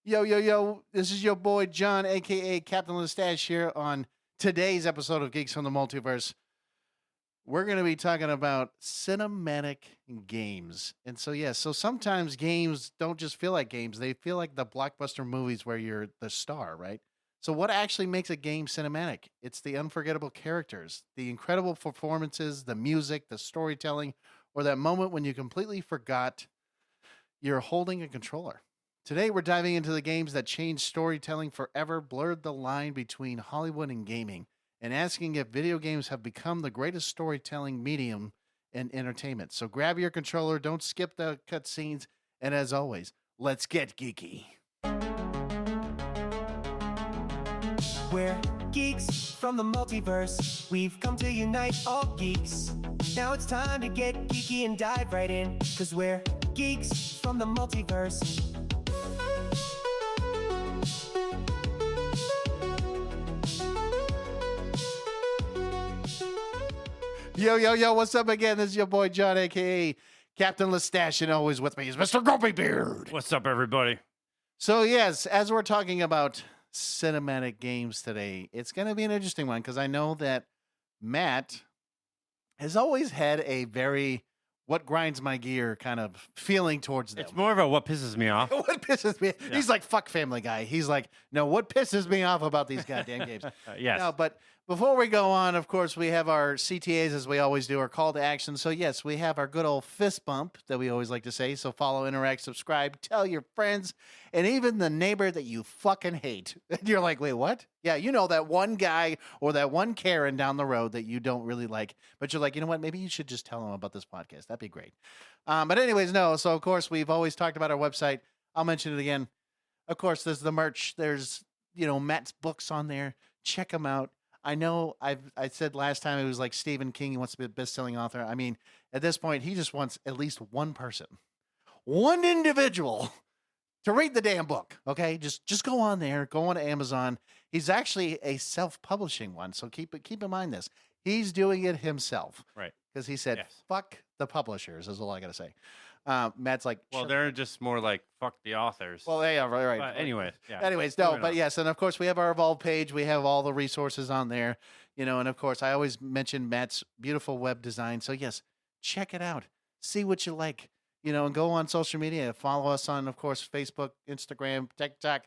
Yo, yo, yo, this is your boy John, aka Captain Lestache, here on today's episode of Geeks from the Multiverse. We're going to be talking about cinematic games. And so, yeah, so sometimes games don't just feel like games, they feel like the blockbuster movies where you're the star, right? So, what actually makes a game cinematic? It's the unforgettable characters, the incredible performances, the music, the storytelling, or that moment when you completely forgot you're holding a controller. Today, we're diving into the games that changed storytelling forever, blurred the line between Hollywood and gaming, and asking if video games have become the greatest storytelling medium in entertainment. So grab your controller, don't skip the cutscenes, and as always, let's get geeky. We're geeks from the multiverse. We've come to unite all geeks. Now it's time to get geeky and dive right in, 'cause we're geeks from the multiverse. Yo, yo, yo, what's up again? This is your boy John, aka Captain Lestache, and always with me is Mr. Grumpy Beard. What's up, everybody? So, yes, as we're talking about cinematic games today, it's going to be an interesting one because I know that Matt has always had a very what grinds my gear kind of feeling towards them. It's more of a what pisses me off. What pisses me? Yeah. He's like, fuck Family Guy. He's like, no, what pisses me off about these goddamn games? Yes. No, but before we go on, of course, we have our CTAs as we always do, our call to action. So, yes, we have our good old fist bump that we always like to say. So, follow, interact, subscribe, tell your friends, and even the neighbor that you fucking hate. And you're like, wait, what? Yeah, you know, that one guy or that one Karen down the road that you don't really like, but you're like, you know what? Maybe you should just tell them about this podcast. That'd be great. But anyways, no. So, of course, we've always talked about our website. I'll mention it again. Of course, there's the merch. There's, Matt's books on there. Check them out. I know I said last time it was like Stephen King. He wants to be a best-selling author. I mean, at this point, he just wants at least one person, one individual to read the damn book. Okay, just go on there, go on to Amazon. He's actually a self-publishing one, so keep in mind this. He's doing it himself, Right. Because he said, Yes. "Fuck the publishers," is all I gotta say. Matt's like, Well, "Sure." they're just more like fuck the authors. Well, yeah, right. But anyways, yeah. Anyways, no, Moving but on. yes, and of course we have our Evolve page. We have all the resources on there, and of course I always mention Matt's beautiful web design. So yes, check it out, see what you like, and go on social media. Follow us on, of course, Facebook, Instagram, TikTok,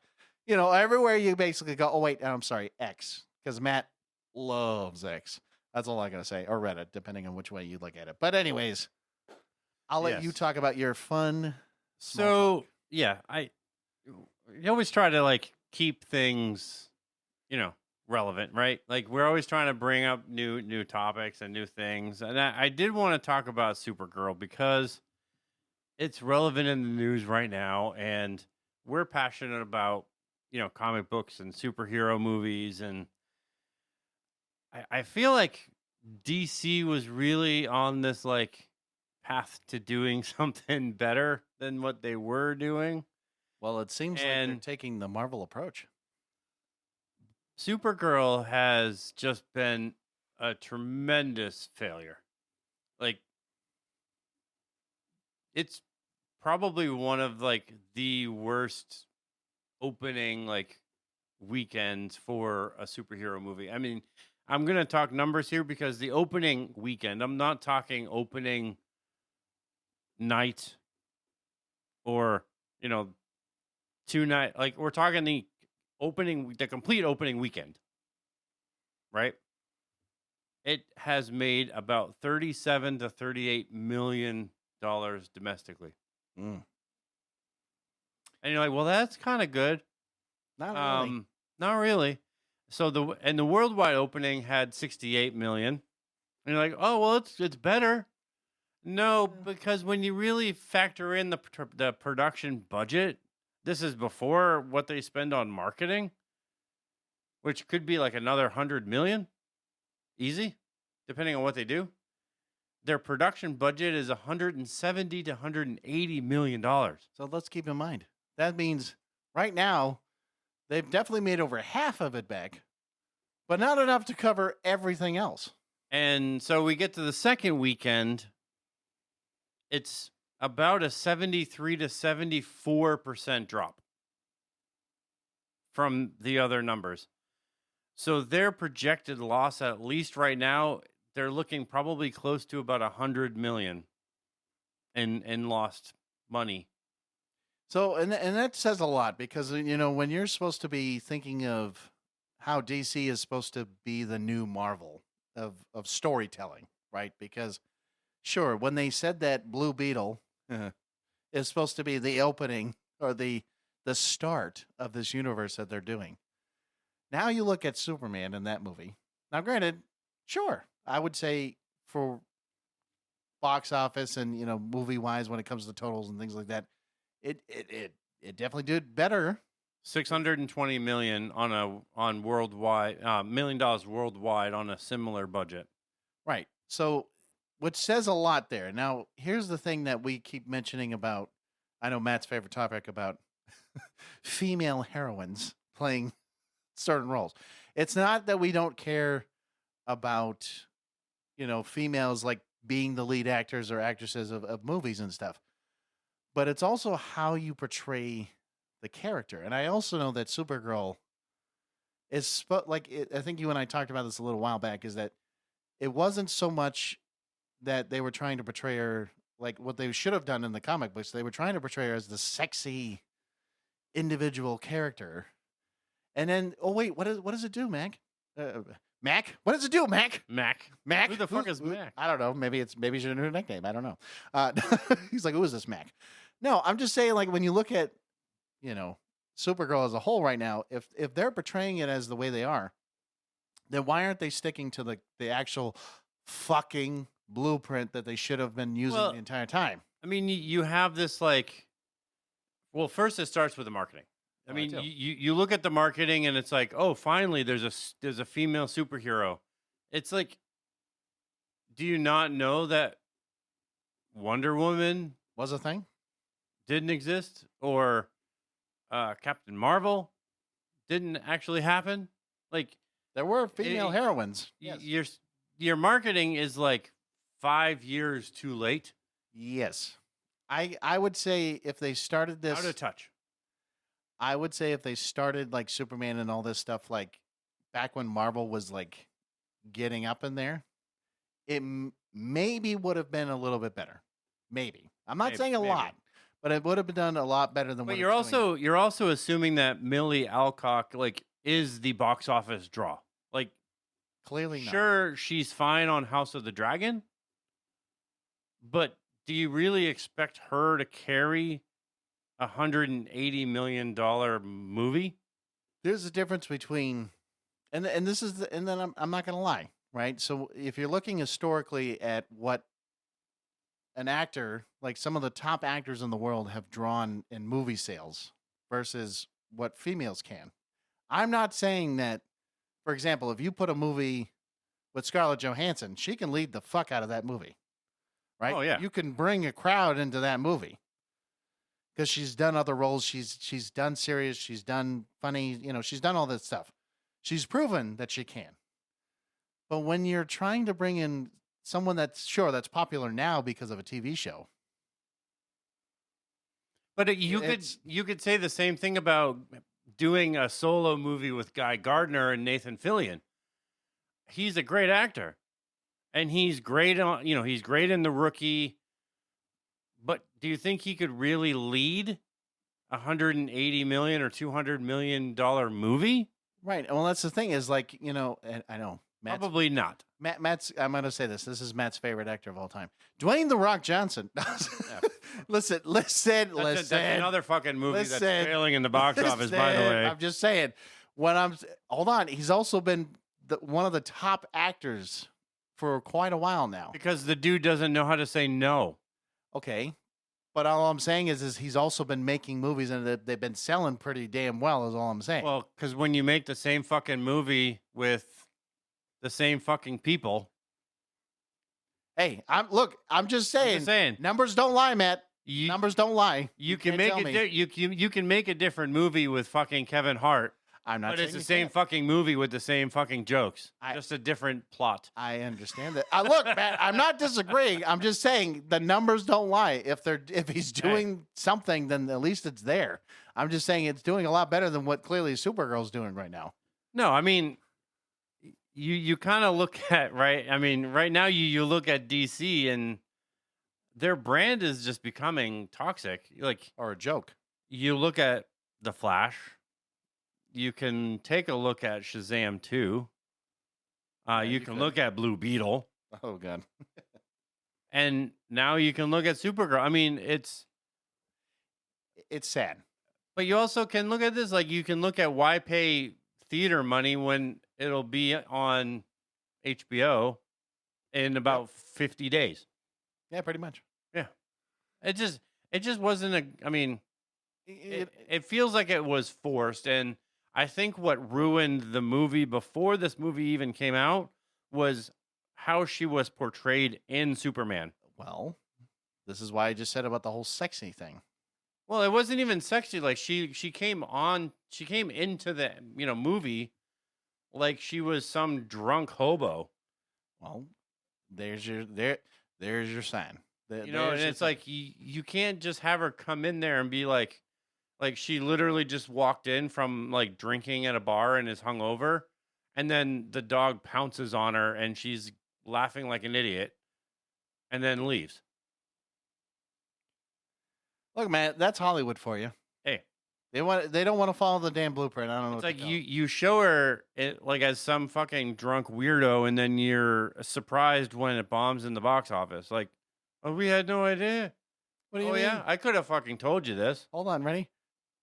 everywhere you basically go. Oh wait, I'm sorry, X, because Matt loves X. That's all I gotta say, or Reddit, depending on which way you look at it. But anyways, I'll let you Yes. talk about your fun. So yeah, you always try to like keep things, relevant, right? Like we're always trying to bring up new topics and new things. And I did want to talk about Supergirl because it's relevant in the news right now, and we're passionate about comic books and superhero movies, and I feel like DC was really on this like path to doing something better than what they were doing. Well, it seems like they're And- taking the Marvel approach. Supergirl has just been a tremendous failure. Like it's probably one of like the worst opening like weekends for a superhero movie. I mean, I'm going to talk numbers here because the opening weekend, I'm not talking opening night or, 2 night, like we're talking the complete opening weekend, right? It has made about 37 to 38 million dollars domestically. Mm. And you're like, well, that's kind of good. Not really. Not really. So the worldwide opening had 68 million. And you're like, oh well, it's better. No, because when you really factor in the production budget, this is before what they spend on marketing, which could be like another 100 million, easy, depending on what they do. Their production budget is 170 to 180 million dollars. So let's keep in mind that means right now they've definitely made over half of it back, but not enough to cover everything else. And so we get to the second weekend. It's about a 73 to 74% drop. from the other numbers. So their projected loss, at least right now, they're looking probably close to about $100 million in lost money. So, and that says a lot because, when you're supposed to be thinking of how DC is supposed to be the new Marvel of storytelling, right? Because, sure, when they said that Blue Beetle is supposed to be the opening or the start of this universe that they're doing. Now you look at Superman in that movie. Now, granted, sure, I would say for box office and movie wise when it comes to totals and things like that, it definitely did better. $620 million on worldwide $1 million worldwide on a similar budget. Right. So, which says a lot there. Now, here's the thing that we keep mentioning about. I know Matt's favorite topic about female heroines playing certain roles. It's not that we don't care about females like being the lead actors or actresses of movies and stuff, but it's also how you portray the character. And I also know that Supergirl is I think you and I talked about this a little while back, is that it wasn't so much that they were trying to portray her like what they should have done in the comic books. They were trying to portray her as the sexy individual character. And then, oh wait, what does it do, Mac? Mac? What does it do, Mac? Mac. Mac? Who the fuck is Mac? I don't know. Maybe it's a new nickname. I don't know. He's like, who is this Mac? No, I'm just saying, like, when you look at, Supergirl as a whole right now, if they're portraying it as the way they are, then why aren't they sticking to the actual fucking blueprint that they should have been using the entire time? I mean, you have this well, first it starts with the marketing. I mean, you look at the marketing and it's like, oh, finally there's a female superhero. It's like, do you not know that Wonder Woman was a thing? Didn't exist, or Captain Marvel didn't actually happen? Like, there were female heroines. Yes. Your marketing is like 5 years too late. Yes. I would say if they started this out of touch. I would say if they started like Superman and all this stuff like back when Marvel was like getting up in there, it maybe would have been a little bit better. Maybe. I'm not saying a lot, but it would have been done a lot better than. But you're also assuming that Millie Alcock is the box office draw. Like, clearly not. Sure, she's fine on House of the Dragon, but do you really expect her to carry $180 million movie? There's a difference between, and this is, and then I'm not going to lie, right? So if you're looking historically at what an actor, like some of the top actors in the world have drawn in movie sales versus what females can. I'm not saying that, for example, if you put a movie with Scarlett Johansson, she can lead the fuck out of that movie, right? Oh, yeah. You can bring a crowd into that movie. Because she's done other roles, she's done serious, she's done funny, she's done all this stuff. She's proven that she can. But when you're trying to bring in someone that's popular now because of a TV show, but you could say the same thing about doing a solo movie with Guy Gardner and Nathan Fillion. He's a great actor, and he's great on he's great in The Rookie. But do you think he could really lead $180 million or $200 million movie? Right. Well, that's the thing is and I know Matt's, probably not. Matt's. I'm going to say this. This is Matt's favorite actor of all time, Dwayne "The Rock" Johnson. Listen. That's another fucking movie that's failing in the box office. By the way, I'm just saying. Hold on. He's also been one of the top actors for quite a while now. Because the dude doesn't know how to say no. Okay, but all I'm saying is he's also been making movies and they've been selling pretty damn well. Is all I'm saying. Well, because when you make the same fucking movie with the same fucking people, hey, I'm just saying. Numbers don't lie, Matt. Numbers don't lie. You can make you can make a different movie with fucking Kevin Hart I'm not But saying it's the you same can't. fucking movie with the same fucking jokes, just a different plot. I understand that. Look, Matt, I'm not disagreeing. I'm just saying the numbers don't lie. If he's doing something, then at least it's there. I'm just saying it's doing a lot better than what clearly Supergirl's doing right now. No, I mean, you kind of look at, right? I mean, right now you look at DC and their brand is just becoming toxic. Like, Or a joke. you look at The Flash, you can take a look at Shazam 2. Yeah, you you can could. look at Blue Beetle, Oh god. and now you can look at Supergirl. I mean, It's sad. but you also can look at this, like, you can look at why pay theater money when it'll be on HBO in about 50 days. Yeah, pretty much. Yeah. It just wasn't a, I mean, it feels like it was forced, and I think what ruined the movie before this movie even came out was how she was portrayed in Superman. Well, this is why I just said about the whole sexy thing. Well, it wasn't even sexy. Like, she came into the movie like she was some drunk hobo. Well, there's your sign. And it's like you can't just have her come in there and be like she literally just walked in from like drinking at a bar and is hungover, and then the dog pounces on her and she's laughing like an idiot, and then leaves. Look, man, that's Hollywood for you. Hey, They don't want to follow the damn blueprint. I don't know. it's what like to tell you show her it like as some fucking drunk weirdo, and then you're surprised when it bombs in the box office. Like, oh, we had no idea. What do you Oh mean? yeah, I could have fucking told you this. Hold on, ready?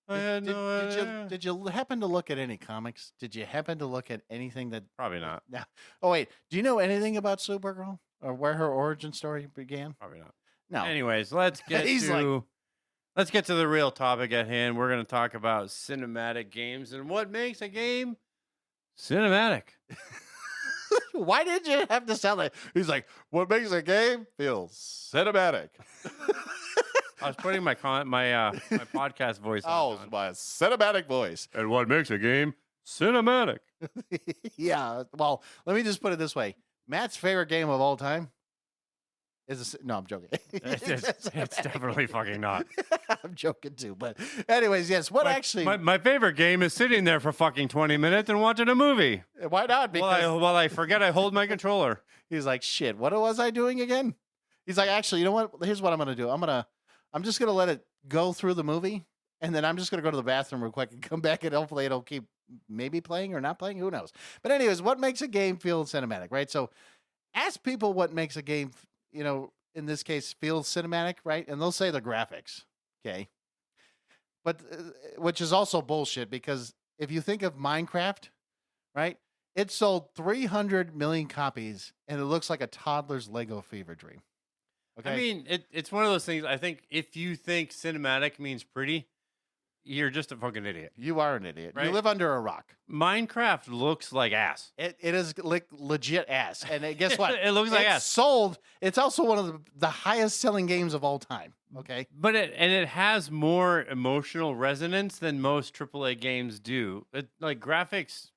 I had no idea. Did you happen to look at any comics? Did you happen to look at anything that? Probably not. Yeah. Oh wait, do you know anything about Supergirl or where her origin story began? Probably not. No. Anyways, let's get He's let's get to the real topic at hand. We're going to talk about cinematic games and what makes a game cinematic. Why did you have to sound like? He's like, what makes a game feel cinematic? I was putting my podcast voice on. Oh, my cinematic voice. And what makes a game cinematic? Yeah. Well, let me just put it this way: Matt's favorite game of all time is no. I'm joking. It's definitely fucking not. I'm joking too. But anyways, yes. What actually? My favorite game is sitting there for fucking 20 minutes and watching a movie. Why not? Because While I forget I hold my controller. he's like, shit. What was I doing again? He's like, actually, you know what? Here's what I'm gonna do. I'm just gonna let it go through the movie, and then I'm just gonna go to the bathroom real quick and come back, and hopefully it'll keep maybe playing or not playing. Who knows? But anyways, what makes a game feel cinematic, right? So ask people what makes a game, in this case, feel cinematic, right? And they'll say the graphics, okay? But which is also bullshit, because if you think of Minecraft, right? It sold 300 million copies, and it looks like a toddler's Lego fever dream. Okay. I mean, it's one of those things. I think if you think cinematic means pretty, you're just a fucking idiot. You are an idiot. Right? You live under a rock. Minecraft looks like ass. It is like legit ass. And guess what? It looks like It's ass. sold. It's also one of the highest selling games of all time. Okay. But it has more emotional resonance than most AAA games do. Like, graphics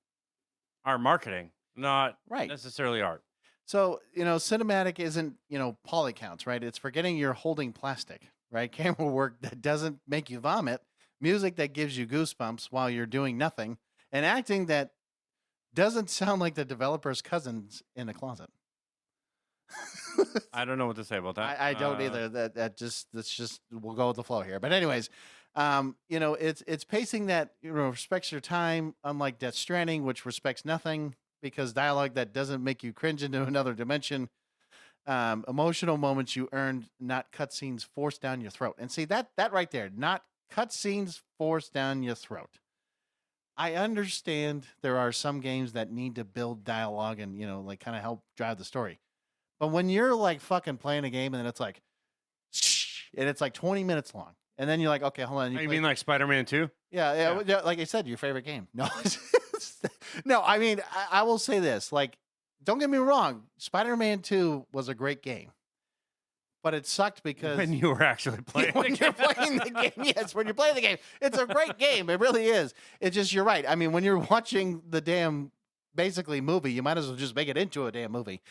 are marketing, not Right. necessarily art. So, cinematic isn't, poly counts, right? It's forgetting you're holding plastic, right? Camera work that doesn't make you vomit, music that gives you goosebumps while you're doing nothing, and acting that doesn't sound like the developer's cousins in a closet. I don't know what to say about that. I don't either. That's just we'll go with the flow here. But anyways, it's pacing that respects your time, unlike Death Stranding, which respects nothing because dialogue that doesn't make you cringe into another dimension. Emotional moments you earned, not cutscenes forced down your throat. And see that right there, not cutscenes forced down your throat. I understand there are some games that need to build dialogue and kind of help drive the story. But when you're like fucking playing a game and it's like, and it's like 20 minutes long, and then you're like, okay, hold on. You mean like Spider-Man 2? Yeah. Like I said, your favorite game. No, no. I mean, I will say this. Like, don't get me wrong. Spider-Man 2 was a great game, but it sucked because when you were actually playing. when you're playing the game, yes, when you're playing the game, it's a great game. It really is. It's just you're right. I mean, when you're watching the damn basically movie, you might as well just make it into a damn movie.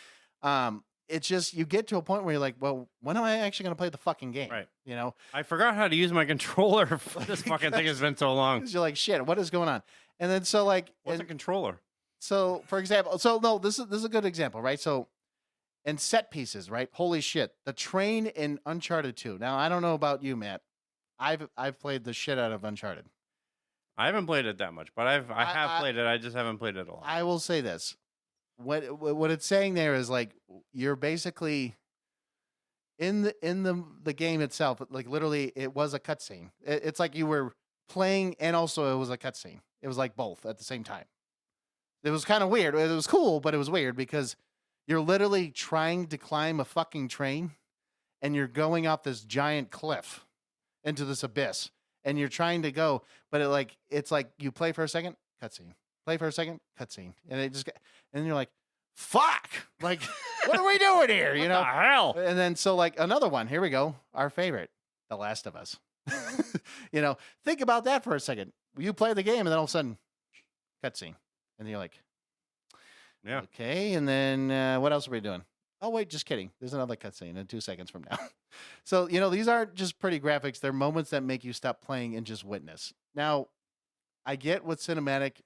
It's just you get to a point where you're like, well, when am I actually going to play the fucking game? Right. You know, I forgot how to use my controller. This fucking thing has been so long. 'cause you're like, shit, what is going on? And then so like, What's a controller? so for example, so no, this is a good example, right? So in set pieces, right? Holy shit, the train in Uncharted 2. Now I don't know about you, Matt. I've played the shit out of Uncharted. I haven't played it that much, but I have played it. I just haven't played it a lot. I will say this. What it's saying there is like you're basically in the game itself, like literally it was a cutscene. It's like you were playing and also it was a cutscene. It was like both at the same time. It was kind of weird. It was cool, but it was weird because you're literally trying to climb a fucking train and you're going off this giant cliff into this abyss and you're trying to go, but it's like you play for a second, cutscene. Play for a second, cutscene. And and you're like, fuck! Like, what are we doing here? You know? What the hell? And then so like another one, here we go. Our favorite, The Last of Us. You know, think about that for a second. You play the game and then all of a sudden, cutscene. And you're like, Yeah. okay, and then what else are we doing? Oh, wait, just kidding. There's another cutscene in 2 seconds from now. So, you know, these aren't just pretty graphics. They're moments that make you stop playing and just witness. Now, I get what cinematic,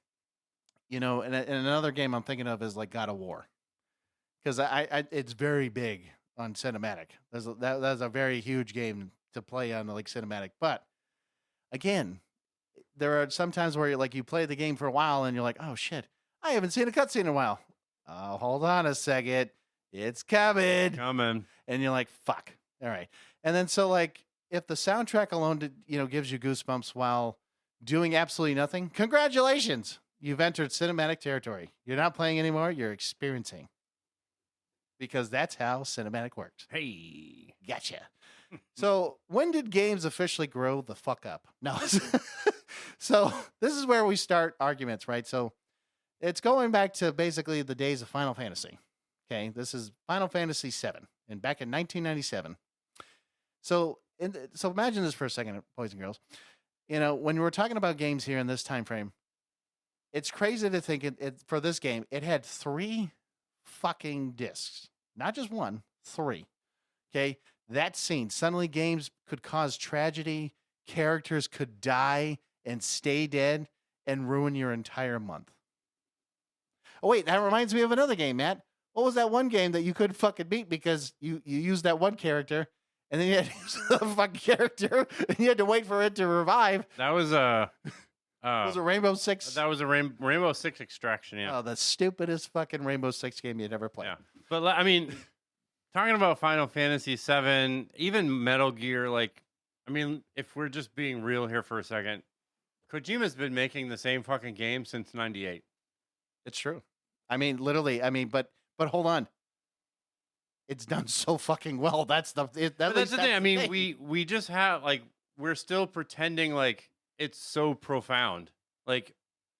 you know, and another game I'm thinking of is like God of War. Because it's very big on cinematic. That's a very huge game to play on like cinematic. But again, there are some times where you play the game for a while and you're like, oh shit, I haven't seen a cutscene in a while. Oh, hold on a second. It's coming. Coming. And you're like, fuck. All right. And then so like if the soundtrack alone, gives you goosebumps while doing absolutely nothing, congratulations. You've entered cinematic territory. You're not playing anymore. You're experiencing. Because that's how cinematic works. Hey. Gotcha. So when did games officially grow the fuck up? No. So this is where we start arguments, right? So it's going back to basically the days of Final Fantasy. Okay, this is Final Fantasy VII, and back in 1997. So imagine this for a second, boys and girls. You know, when we're talking about games here in this time frame, it's crazy to think for this game, it had 3 fucking discs, not just 1, 3. Okay, that scene. Suddenly, games could cause tragedy. Characters could die and stay dead and ruin your entire month. Oh wait, that reminds me of another game, Matt. What was that one game that you couldn't fucking beat because you used that one character and then you had to use the fucking character and you had to wait for it to revive? That was a. Was it Rainbow Six? That was a Rainbow Six Extraction. Yeah. Oh, the stupidest fucking Rainbow Six game you'd ever played. Yeah. But I mean, talking about Final Fantasy VII, even Metal Gear, if we're just being real here for a second, Kojima's been making the same fucking game since '98. It's true. I mean, literally. I mean, but hold on. It's done so fucking well. That's the thing. I mean, we just have we're still pretending like it's so profound. Like,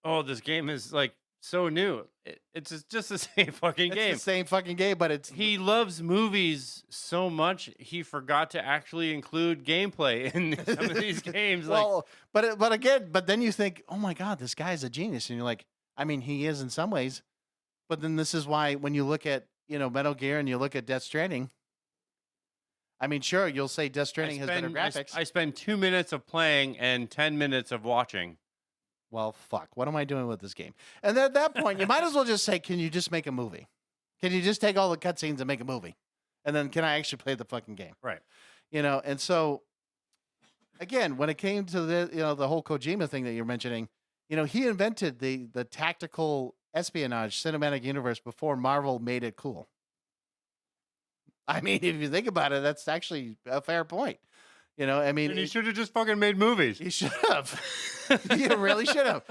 oh, this game is so new. It's just the same fucking game. It's the same fucking game, but he loves movies so much he forgot to actually include gameplay in some of these games. Well, but then you think, oh my god, this guy's a genius, and you're like, I mean, he is in some ways, but then this is why when you look at Metal Gear and you look at Death Stranding. I mean, sure, you'll say Death Stranding has better graphics. I spend 2 minutes of playing and 10 minutes of watching. Well, fuck. What am I doing with this game? And then at that point, you might as well just say, can you just make a movie? Can you just take all the cutscenes and make a movie? And then can I actually play the fucking game? Right. And so, again, when it came to the whole Kojima thing that you're mentioning, he invented the tactical espionage cinematic universe before Marvel made it cool. I mean, if you think about it, that's actually a fair point. I mean, and he should have just fucking made movies. He should have. He really should have.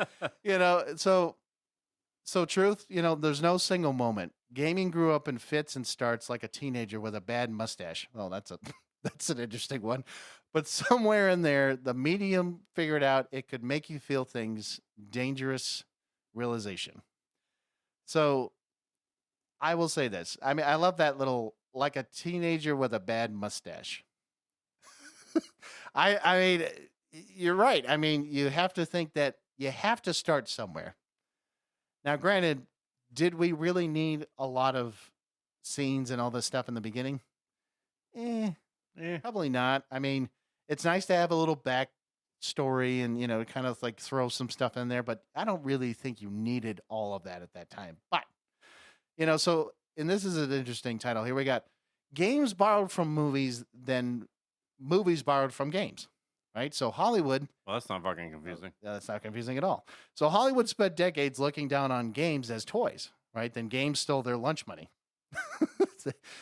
So truth, there's no single moment. Gaming grew up in fits and starts like a teenager with a bad mustache. Oh, that's an interesting one. But somewhere in there, the medium figured out it could make you feel things, dangerous realization. So I will say this. I mean, I love that little like a teenager with a bad mustache. I mean, you're right. I mean, you have to think that you have to start somewhere. Now, granted, did we really need a lot of scenes and all this stuff in the beginning? Eh, Yeah. probably not. I mean, it's nice to have a little back story and, kind of like throw some stuff in there, but I don't really think you needed all of that at that time. But, so, and this is an interesting title. Here we got games borrowed from movies, then movies borrowed from games, right? So Hollywood, Well, that's not fucking confusing. that's not confusing at all. So Hollywood spent decades looking down on games as toys, right? Then games stole their lunch money.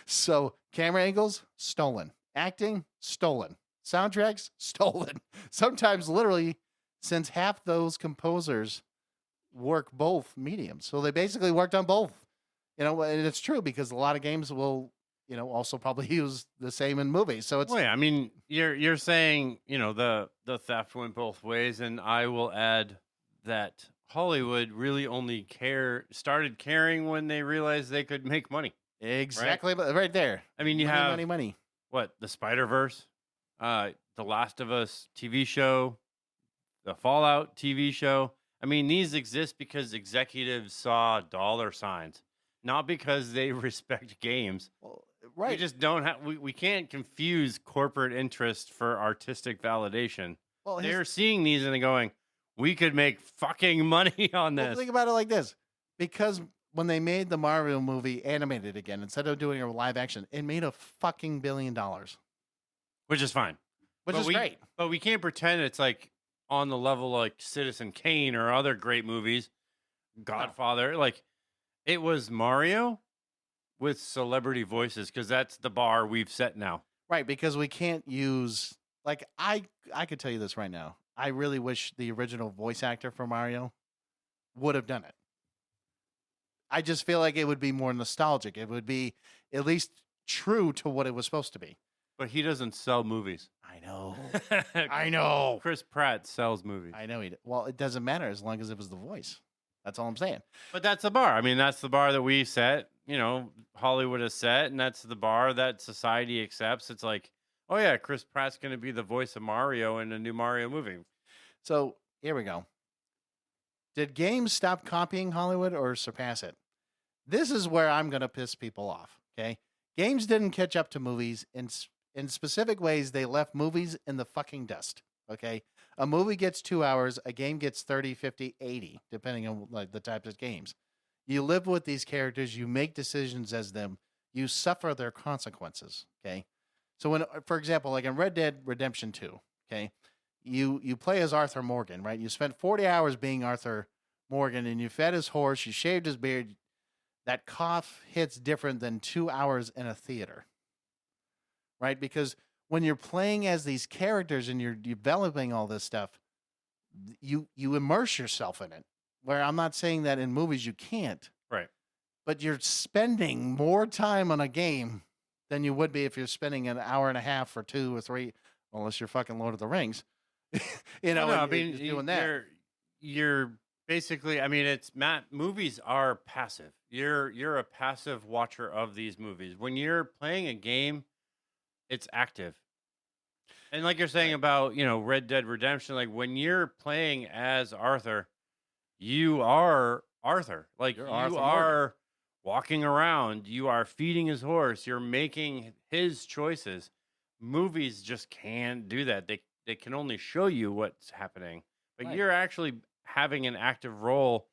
So camera angles, stolen. Acting, stolen. Soundtracks, stolen. Sometimes literally, since half those composers work both mediums. So they basically worked on both. And it's true because a lot of games will, also probably use the same in movies. So it's Well, yeah, I mean, you're saying, the theft went both ways, and I will add that Hollywood really only started caring when they realized they could make money. exactly right there. I mean, you Money, have money, money. what, the Spider-Verse, the Last of Us TV show, the Fallout TV show. I mean, these exist because executives saw dollar signs, not because they respect games. Well, We right. just don't have. We can't confuse corporate interest for artistic validation. Well, They're seeing these and they're going, "We could make fucking money on well, this." think about it like this. Because when they made the Mario movie animated again, instead of doing a live action, it made a fucking $1 billion, Which is fine. which But is we, great. But we can't pretend it's like on the level like Citizen Kane or other great movies, Godfather. Like it was Mario with celebrity voices because that's the bar we've set now. Right, because we can't use like I could tell you this right now. I really wish the original voice actor for Mario would have done it. I just feel like it would be more nostalgic. It would be at least true to what it was supposed to be. But he doesn't sell movies. I know. I know. Chris Pratt sells movies. I know. Well, it doesn't matter as long as it was the voice. That's all I'm saying. But that's the bar. I mean, that's the bar that we set, Hollywood has set, and that's the bar that society accepts. It's like, oh, yeah, Chris Pratt's going to be the voice of Mario in a new Mario movie. So here we go. Did games stop copying Hollywood or surpass it? This is where I'm going to piss people off. Okay. Games didn't catch up to movies in specific ways. They left movies in the fucking dust. Okay. A movie gets 2 hours. A game gets 30, 50, 80, depending on like the types of games. You live with these characters. You make decisions as them. You suffer their consequences. Okay. So when, for example, like in Red Dead Redemption 2, okay, you play as Arthur Morgan, right? You spent 40 hours being Arthur Morgan and you fed his horse, you shaved his beard. That cough hits different than 2 hours in a theater, right? Because when you're playing as these characters and you're developing all this stuff, you immerse yourself in it. Where I'm not saying that in movies you can't, Right. but you're spending more time on a game than you would be if you're spending an hour and a half or 2 or 3, unless you're fucking Lord of the Rings. I and mean, you're just doing that. You're basically, I mean, movies are passive. You're a passive watcher of these movies. When you're playing a game, it's active. And like you're saying about, Red Dead Redemption, like when you're playing as Arthur, you are Arthur. Like You're you Arthur are walking around, you are feeding his horse, you're making his choices. Movies just can't do that. They can only show you what's happening. But Right. you're actually having an active role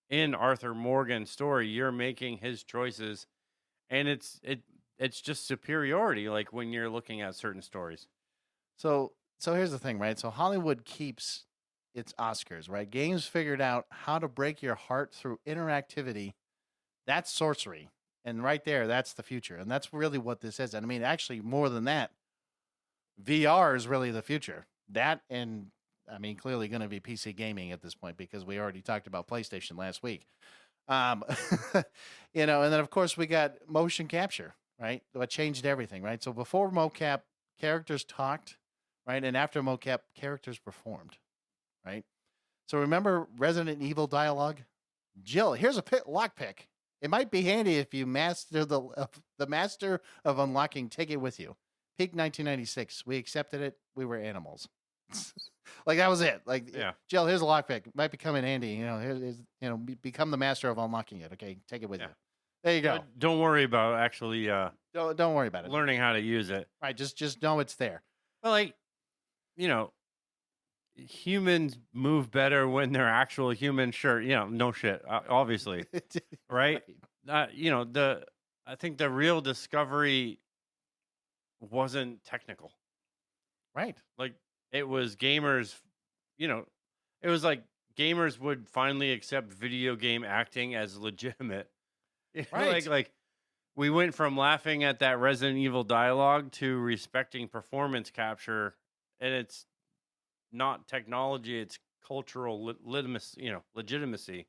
in Arthur Morgan's story. You're making his choices, and it's just superiority like when you're looking at certain stories. So here's the thing, right? So Hollywood keeps its Oscars, right? Games figured out how to break your heart through interactivity. That's sorcery. And right there, that's the future. And that's really what this is. And I mean, actually, more than that, VR is really the future. That and, I mean, clearly going to be PC gaming at this point because we already talked about PlayStation last week. And then, of course, we got motion capture, right? What changed everything, right? So before mocap, characters talked, right? And after mocap, characters performed, right? So remember Resident Evil dialogue? Jill, here's a lockpick. It might be handy if you master the master of unlocking. Take it with you. Peak 1996. We accepted it. We were animals. Like that was it. Like, Yeah. Jill, here's a lockpick. Might become an handy. Here's become the master of unlocking it. Okay, take it with you. There you go. But don't worry about actually Don't worry about it. learning how to use it. Right. Just know it's there. Well, like, humans move better when they're actual humans. Sure, no shit, obviously, right? I think the real discovery wasn't technical. Right. Like it was gamers, it was like gamers would finally accept video game acting as legitimate. Right. Like we went from laughing at that Resident Evil dialogue to respecting performance capture, and it's not technology, it's cultural legitimacy.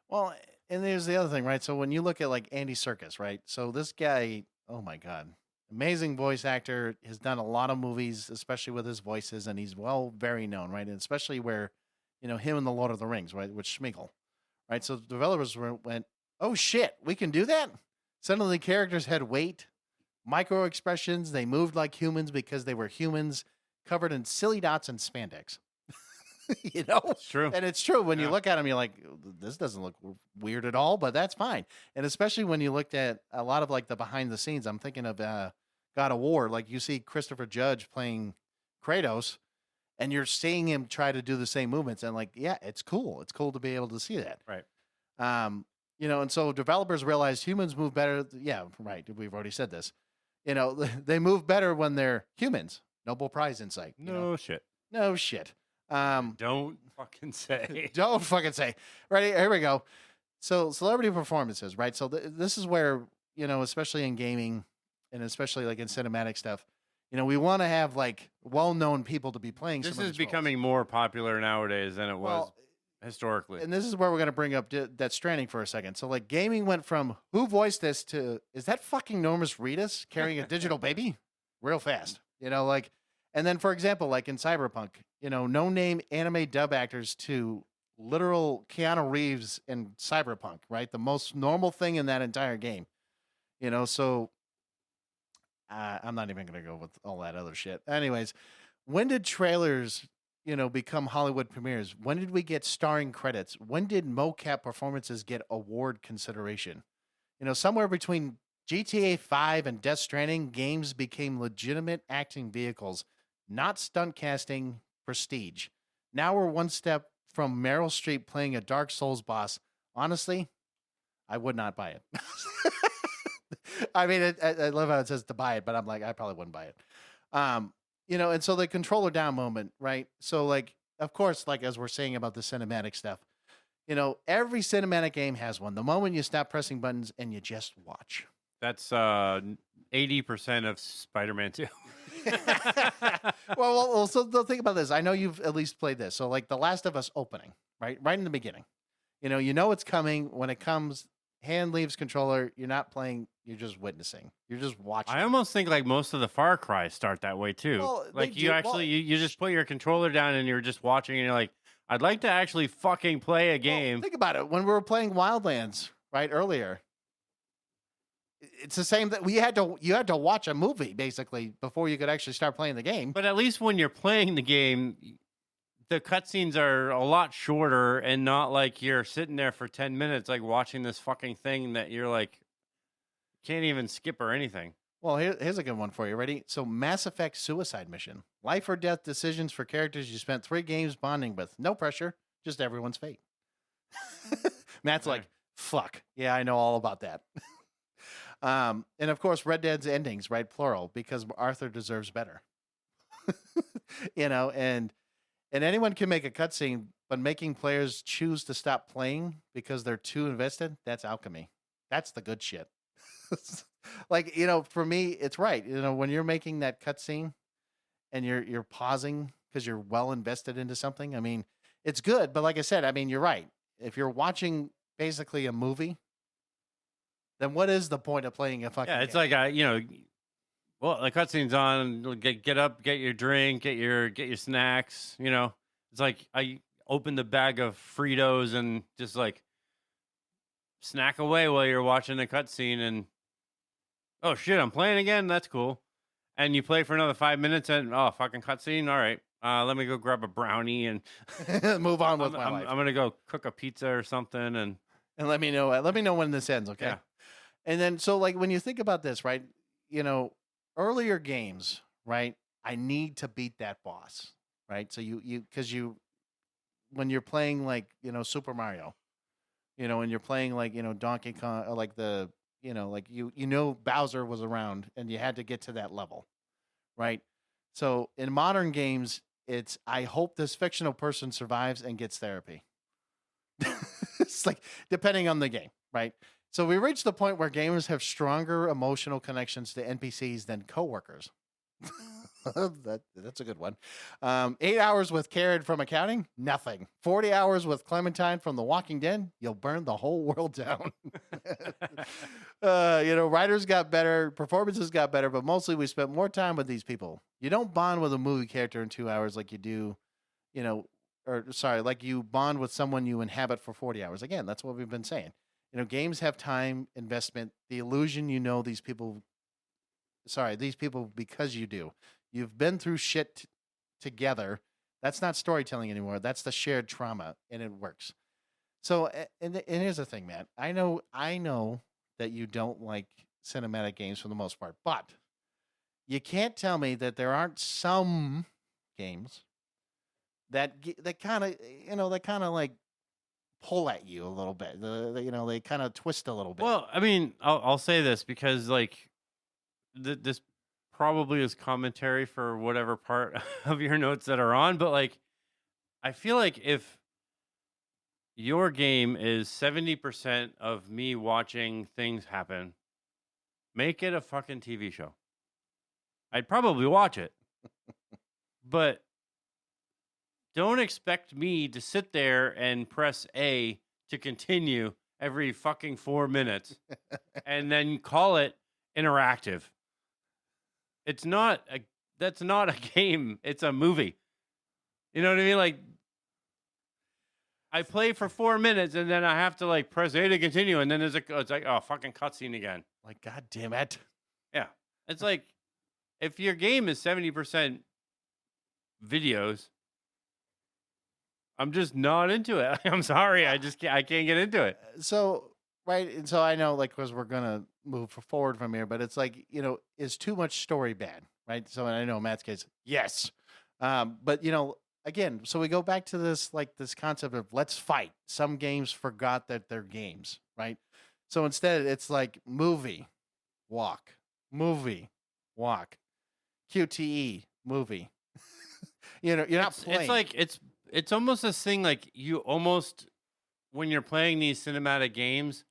Well, and there's the other thing, right? So when you look at like Andy Serkis, right? So this guy, oh my God, amazing voice actor, has done a lot of movies, especially with his voices, and he's very known, right? And especially where, him and the Lord of the Rings, right? With Schmeagol, right? So the developers went, oh shit, we can do that? Suddenly characters had weight, micro expressions, they moved like humans because they were humans covered in silly dots and spandex. It's true. And it's true. When you look at them, you're like, this doesn't look weird at all, but that's fine. And especially when you looked at a lot of like the behind the scenes, I'm thinking of God of War. Like you see Christopher Judge playing Kratos, and you're seeing him try to do the same movements. And like, yeah, it's cool. It's cool to be able to see that. Right. And so developers realized humans move better. Yeah, right. We've already said this. They move better when they're humans. Nobel Prize insight. Shit. No shit. Don't fucking say. Don't fucking say. Ready? Here we go. So celebrity performances, right? So this is where, especially in gaming and especially like in cinematic stuff, we want to have like well-known people to be playing. This some of is these becoming more popular nowadays than it was historically. And this is where we're going to bring up that Stranding for a second. So like gaming went from who voiced this to, is that fucking Normus Reedus carrying a digital baby? Real fast. And then, for example, like in Cyberpunk, no-name anime dub actors to literal Keanu Reeves in Cyberpunk, right? The most normal thing in that entire game. So I'm not even going to go with all that other shit. Anyways, when did trailers, become Hollywood premieres? When did we get starring credits? When did mocap performances get award consideration? Somewhere between GTA 5 and Death Stranding, games became legitimate acting vehicles, not stunt casting prestige. Now we're one step from Meryl Streep playing a Dark Souls boss. Honestly, I would not buy it. I mean, I love how it says to buy it, but I'm like, I probably wouldn't buy it. And so the controller down moment, right? So like, of course, like as we're saying about the cinematic stuff, every cinematic game has one. The moment you stop pressing buttons and you just watch. That's 80% of Spider-Man 2. well, so the thing about this, I know you've at least played this. So like The Last of Us opening, right in the beginning, it's coming. When it comes, hand leaves controller, you're not playing, you're just witnessing, you're just watching. I almost think like most of the Far Cry start that way too. Well, like you just put your controller down and you're just watching and you're like, I'd like to actually fucking play a game. Think about it. When we were playing Wildlands, right, earlier, it's the same that you had to watch a movie basically before you could actually start playing the game. But at least when you're playing the game, the cutscenes are a lot shorter and not like you're sitting there for 10 minutes like watching this fucking thing that you're like can't even skip or anything. Well, here's a good one for you. Ready? So Mass Effect Suicide Mission. Life or death decisions for characters you spent 3 games bonding with. No pressure, just everyone's fate. Matt's like, fuck. Yeah, I know all about that. And of course, Red Dead's endings, right? Plural, because Arthur deserves better. And anyone can make a cutscene, but making players choose to stop playing because they're too invested, that's alchemy. That's the good shit. Like, for me, it's right. When you're making that cutscene and you're pausing because you're well invested into something, I mean, it's good. But like I said, I mean, you're right. If you're watching basically a movie, then what is the point of playing a fucking it's game? like, well, the cutscene's on, get up, get your drink, get your snacks, It's like I open the bag of Fritos and just like snack away while you're watching a cutscene, and oh shit, I'm playing again. That's cool. And you play for another 5 minutes, and oh, fucking cutscene. All right, let me go grab a brownie, and Move on with my I'm life. gonna go cook a pizza or something, and Let me know. Let me know when this ends, okay? yeah. And then, so like when you think about this, right? Earlier games, right? I need to beat that boss, right? So because when you're playing like Super Mario, and you're playing like Donkey Kong, or like like Bowser was around, and you had to get to that level, right? So in modern games, it's I hope this fictional person survives and gets therapy. It's like depending on the game, right? So we reached the point where gamers have stronger emotional connections to NPCs than coworkers. That's a good one. 8 hours with Karen from accounting, nothing. 40 hours with Clementine from The Walking Dead, you'll burn the whole world down. Writers got better, performances got better, but mostly we spent more time with these people. You don't bond with a movie character in 2 hours like you do, like you bond with someone you inhabit for 40 hours. Again, that's what we've been saying. Games have time investment, the illusion these people because you do. You've been through shit together. That's not storytelling anymore. That's the shared trauma, and it works. So, and here's the thing, man. I know that you don't like cinematic games for the most part, but you can't tell me that there aren't some games that kind of like pull at you a little bit. They kind of twist a little bit. Well, I mean, I'll say this because like this probably is commentary for whatever part of your notes that are on, but like I feel like if your game is 70% of me watching things happen, make it a fucking TV show. I'd probably watch it. But don't expect me to sit there and press A to continue every fucking 4 minutes and then call it interactive. That's not a game. It's a movie. You know what I mean? Like I play for 4 minutes and then I have to like press A to continue, and then it's like oh, fucking cutscene again. Like, God damn it. Yeah. It's like if your game is 70% videos, I'm just not into it. I'm sorry. I can't get into it. So, right. And so I know, like, because we're going to move forward from here, but it's like, is too much story bad? Right. So I know Matt's case, yes. But, again, so we go back to this concept of let's fight. Some games forgot that they're games, right? So instead, it's like movie, walk, QTE, movie. You're not playing. It's like it's almost this thing like you almost, when you're playing these cinematic games,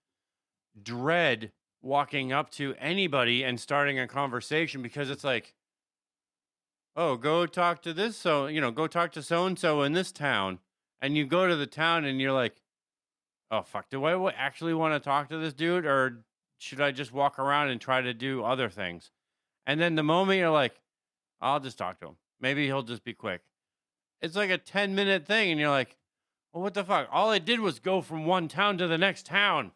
dread walking up to anybody and starting a conversation because it's like, oh, go talk to this, go talk to so and so in this town, and you go to the town and you're like, oh fuck, do I actually want to talk to this dude, or should I just walk around and try to do other things? And then the moment you're like, I'll just talk to him, maybe he'll just be quick. It's like a 10-minute thing, and you're like, well, what the fuck? All I did was go from one town to the next town.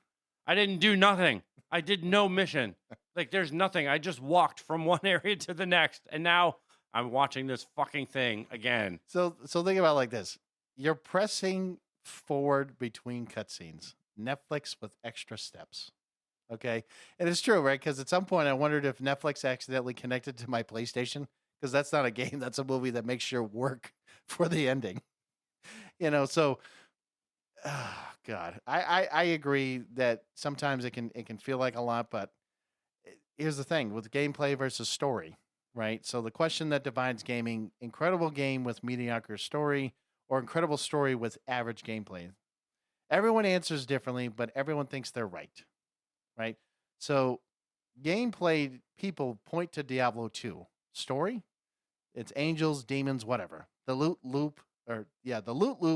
I didn't do nothing. I did no mission. Like, there's nothing. I just walked from one area to the next, and now I'm watching this fucking thing again. So think about it like this. You're pressing forward between cutscenes. Netflix with extra steps. Okay? And it's true, right? Because at some point I wondered if Netflix accidentally connected to my PlayStation, because that's not a game. That's a movie that makes sure work for the ending. So God, I agree that sometimes it can feel like a lot, but here's the thing with gameplay versus story, right? So the question that divides gaming: incredible game with mediocre story, or incredible story with average gameplay. Everyone answers differently, but everyone thinks they're right? So gameplay people point to Diablo 2. Story, it's angels, demons, whatever. The loot loop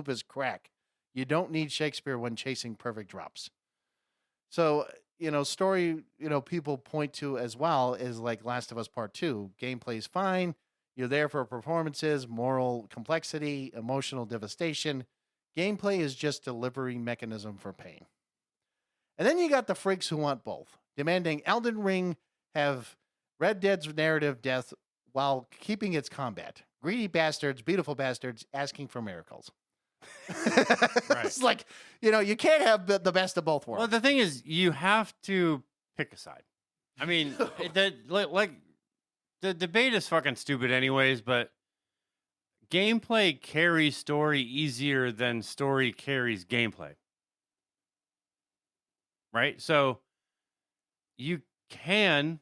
is crack. You don't need Shakespeare when chasing perfect drops. So, story, people point to as well is like Last of Us Part 2. Gameplay's fine. You're there for performances, moral complexity, emotional devastation. Gameplay is just delivery mechanism for pain. And then you got the freaks who want both, demanding Elden Ring have Red Dead's narrative death while keeping its combat. Greedy bastards, beautiful bastards, asking for miracles. Right. It's like, you can't have the best of both Well, worlds. the thing is, you have to pick a side. I mean, the debate is fucking stupid, anyways. But gameplay carries story easier than story carries gameplay. Right? So you can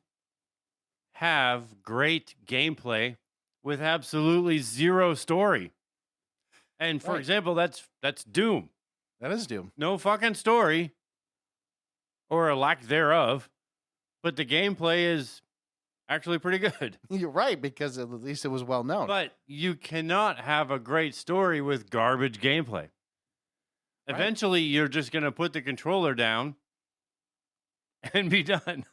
have great gameplay with absolutely zero story. And for Right. example, that's Doom. That is Doom. No fucking story or a lack thereof, but the gameplay is actually pretty good. You're right, because at least it was well known. But you cannot have a great story with garbage gameplay. Eventually, you're just going to put the controller down and be done.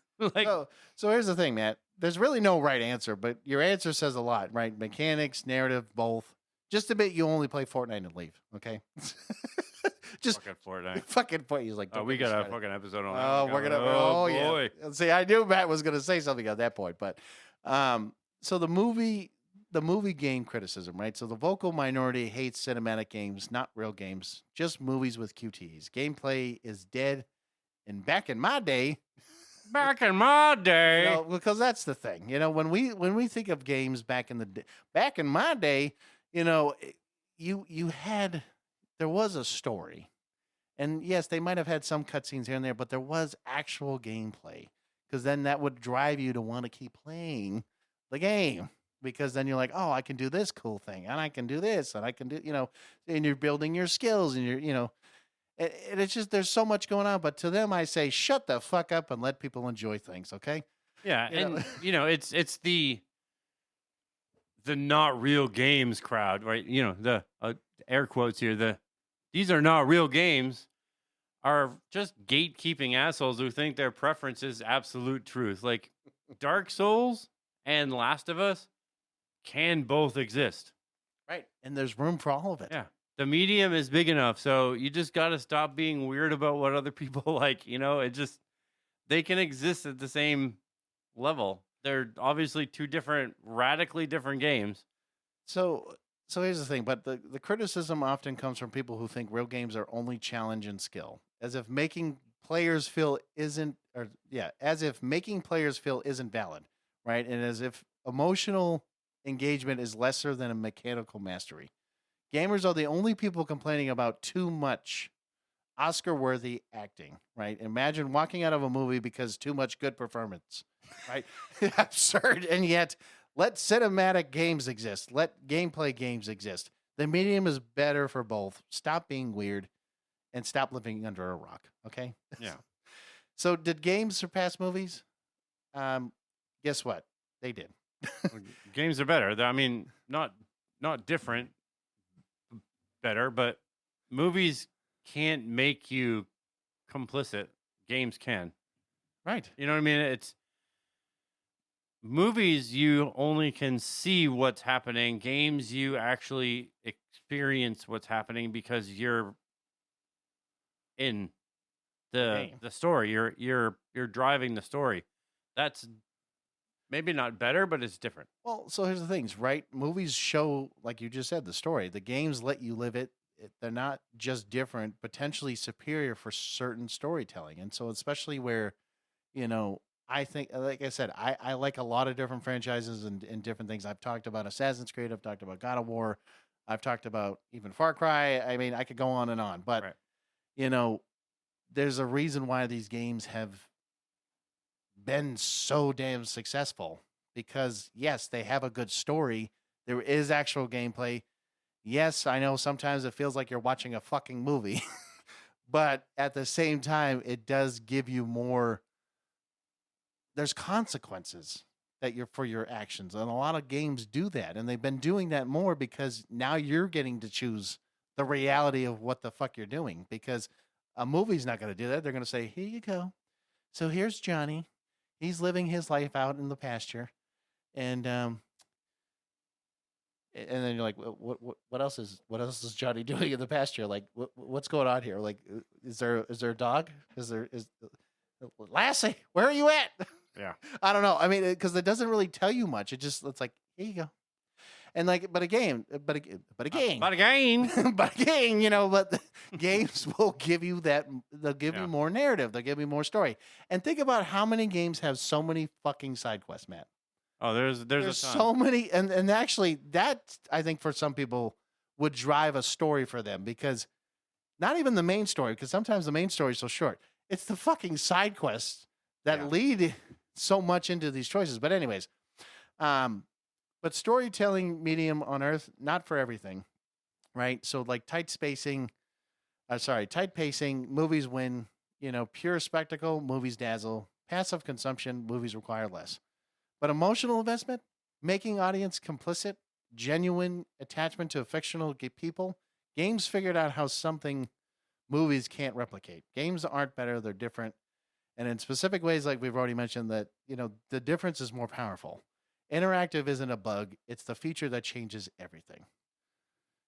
So here's the thing, Matt. There's really no right answer, but your answer says a lot, right? Mechanics, narrative, both. Just a bit, you only play Fortnite and leave, okay? Just fucking Fortnite. fucking point. He's like, Oh, we got a fucking episode on that. Oh, we're gonna. Oh, boy. yeah. See, I knew Matt was gonna say something at that point, but so the movie game criticism, right? So the vocal minority hates cinematic games, not real games, just movies with QTEs. Gameplay is dead, and back in my day. Back in my day, because that's the thing, when we think of games back in my day, there was a story, and yes, they might have had some cutscenes here and there, but there was actual gameplay, because then that would drive you to want to keep playing the game, because then you're like, oh, I can do this cool thing, and I can do this, and I can do, and you're building your skills, and you're, and it's just, there's so much going on. But to them, I say, shut the fuck up and let people enjoy things, okay? yeah, it's the not real games crowd, right? The air quotes here. These are not real games are just gatekeeping assholes who think their preference is absolute truth. Like Dark Souls and Last of Us can both exist, right? And there's room for all of it. Yeah. The medium is big enough, so you just got to stop being weird about what other people like. They can exist at the same level. They're obviously two radically different games. So here's the thing, but the criticism often comes from people who think real games are only challenge and skill, as if making players feel isn't valid, right? And as if emotional engagement is lesser than a mechanical mastery. Gamers are the only people complaining about too much Oscar-worthy acting, right? Imagine walking out of a movie because too much good performance, right? Absurd. And yet, let cinematic games exist. Let gameplay games exist. The medium is better for both. Stop being weird and stop living under a rock, okay? Yeah. So did games surpass movies? Guess what? They did. Games are better. I mean, not different. Better, but movies can't make you complicit. Games can. Right. You know what I mean? It's movies, you only can see what's happening. Games, you actually experience what's happening because you're in the story. You're driving the story. That's maybe not better, but it's different. Well, so here's the things, right? Movies show, like you just said, the story. The games let you live it. They're not just different, potentially superior for certain storytelling. And so especially where, I think, like I said, I like a lot of different franchises and different things. I've talked about Assassin's Creed. I've talked about God of War. I've talked about even Far Cry. I mean, I could go on and on. But, right. There's a reason why these games have been so damn successful, because yes, they have a good story. There is actual gameplay. Yes, I know sometimes it feels like you're watching a fucking movie, but at the same time, it does give you more. There's consequences that you're for your actions, and a lot of games do that, and they've been doing that more because now you're getting to choose the reality of what the fuck you're doing, because a movie's not going to do that. They're going to say, here you go. So here's Johnny. He's living his life out in the pasture. And and then you're like, what else is Johnny doing in the past year? Like, what's going on here? Like, is there a dog? Is Lassie? Where are you at? Yeah. I don't know. I mean, because it doesn't really tell you much. It's like, here you go. And like, but again, But again, but again, but the games will give you that. They'll give you more narrative. They'll give you more story. And think about how many games have so many fucking side quests, Matt. Oh, there's a ton. So many, and actually, that I think for some people would drive a story for them, because not even the main story, because sometimes the main story is so short. It's the fucking side quests that lead so much into these choices. But anyways, but storytelling medium on Earth, not for everything, right? So like tight pacing, movies win. Pure spectacle, movies dazzle. Passive consumption, movies require less. But emotional investment, making audience complicit, genuine attachment to a fictional people, games figured out how something movies can't replicate. Games aren't better, they're different. And in specific ways, like we've already mentioned, that, the difference is more powerful. Interactive isn't a bug, it's the feature that changes everything.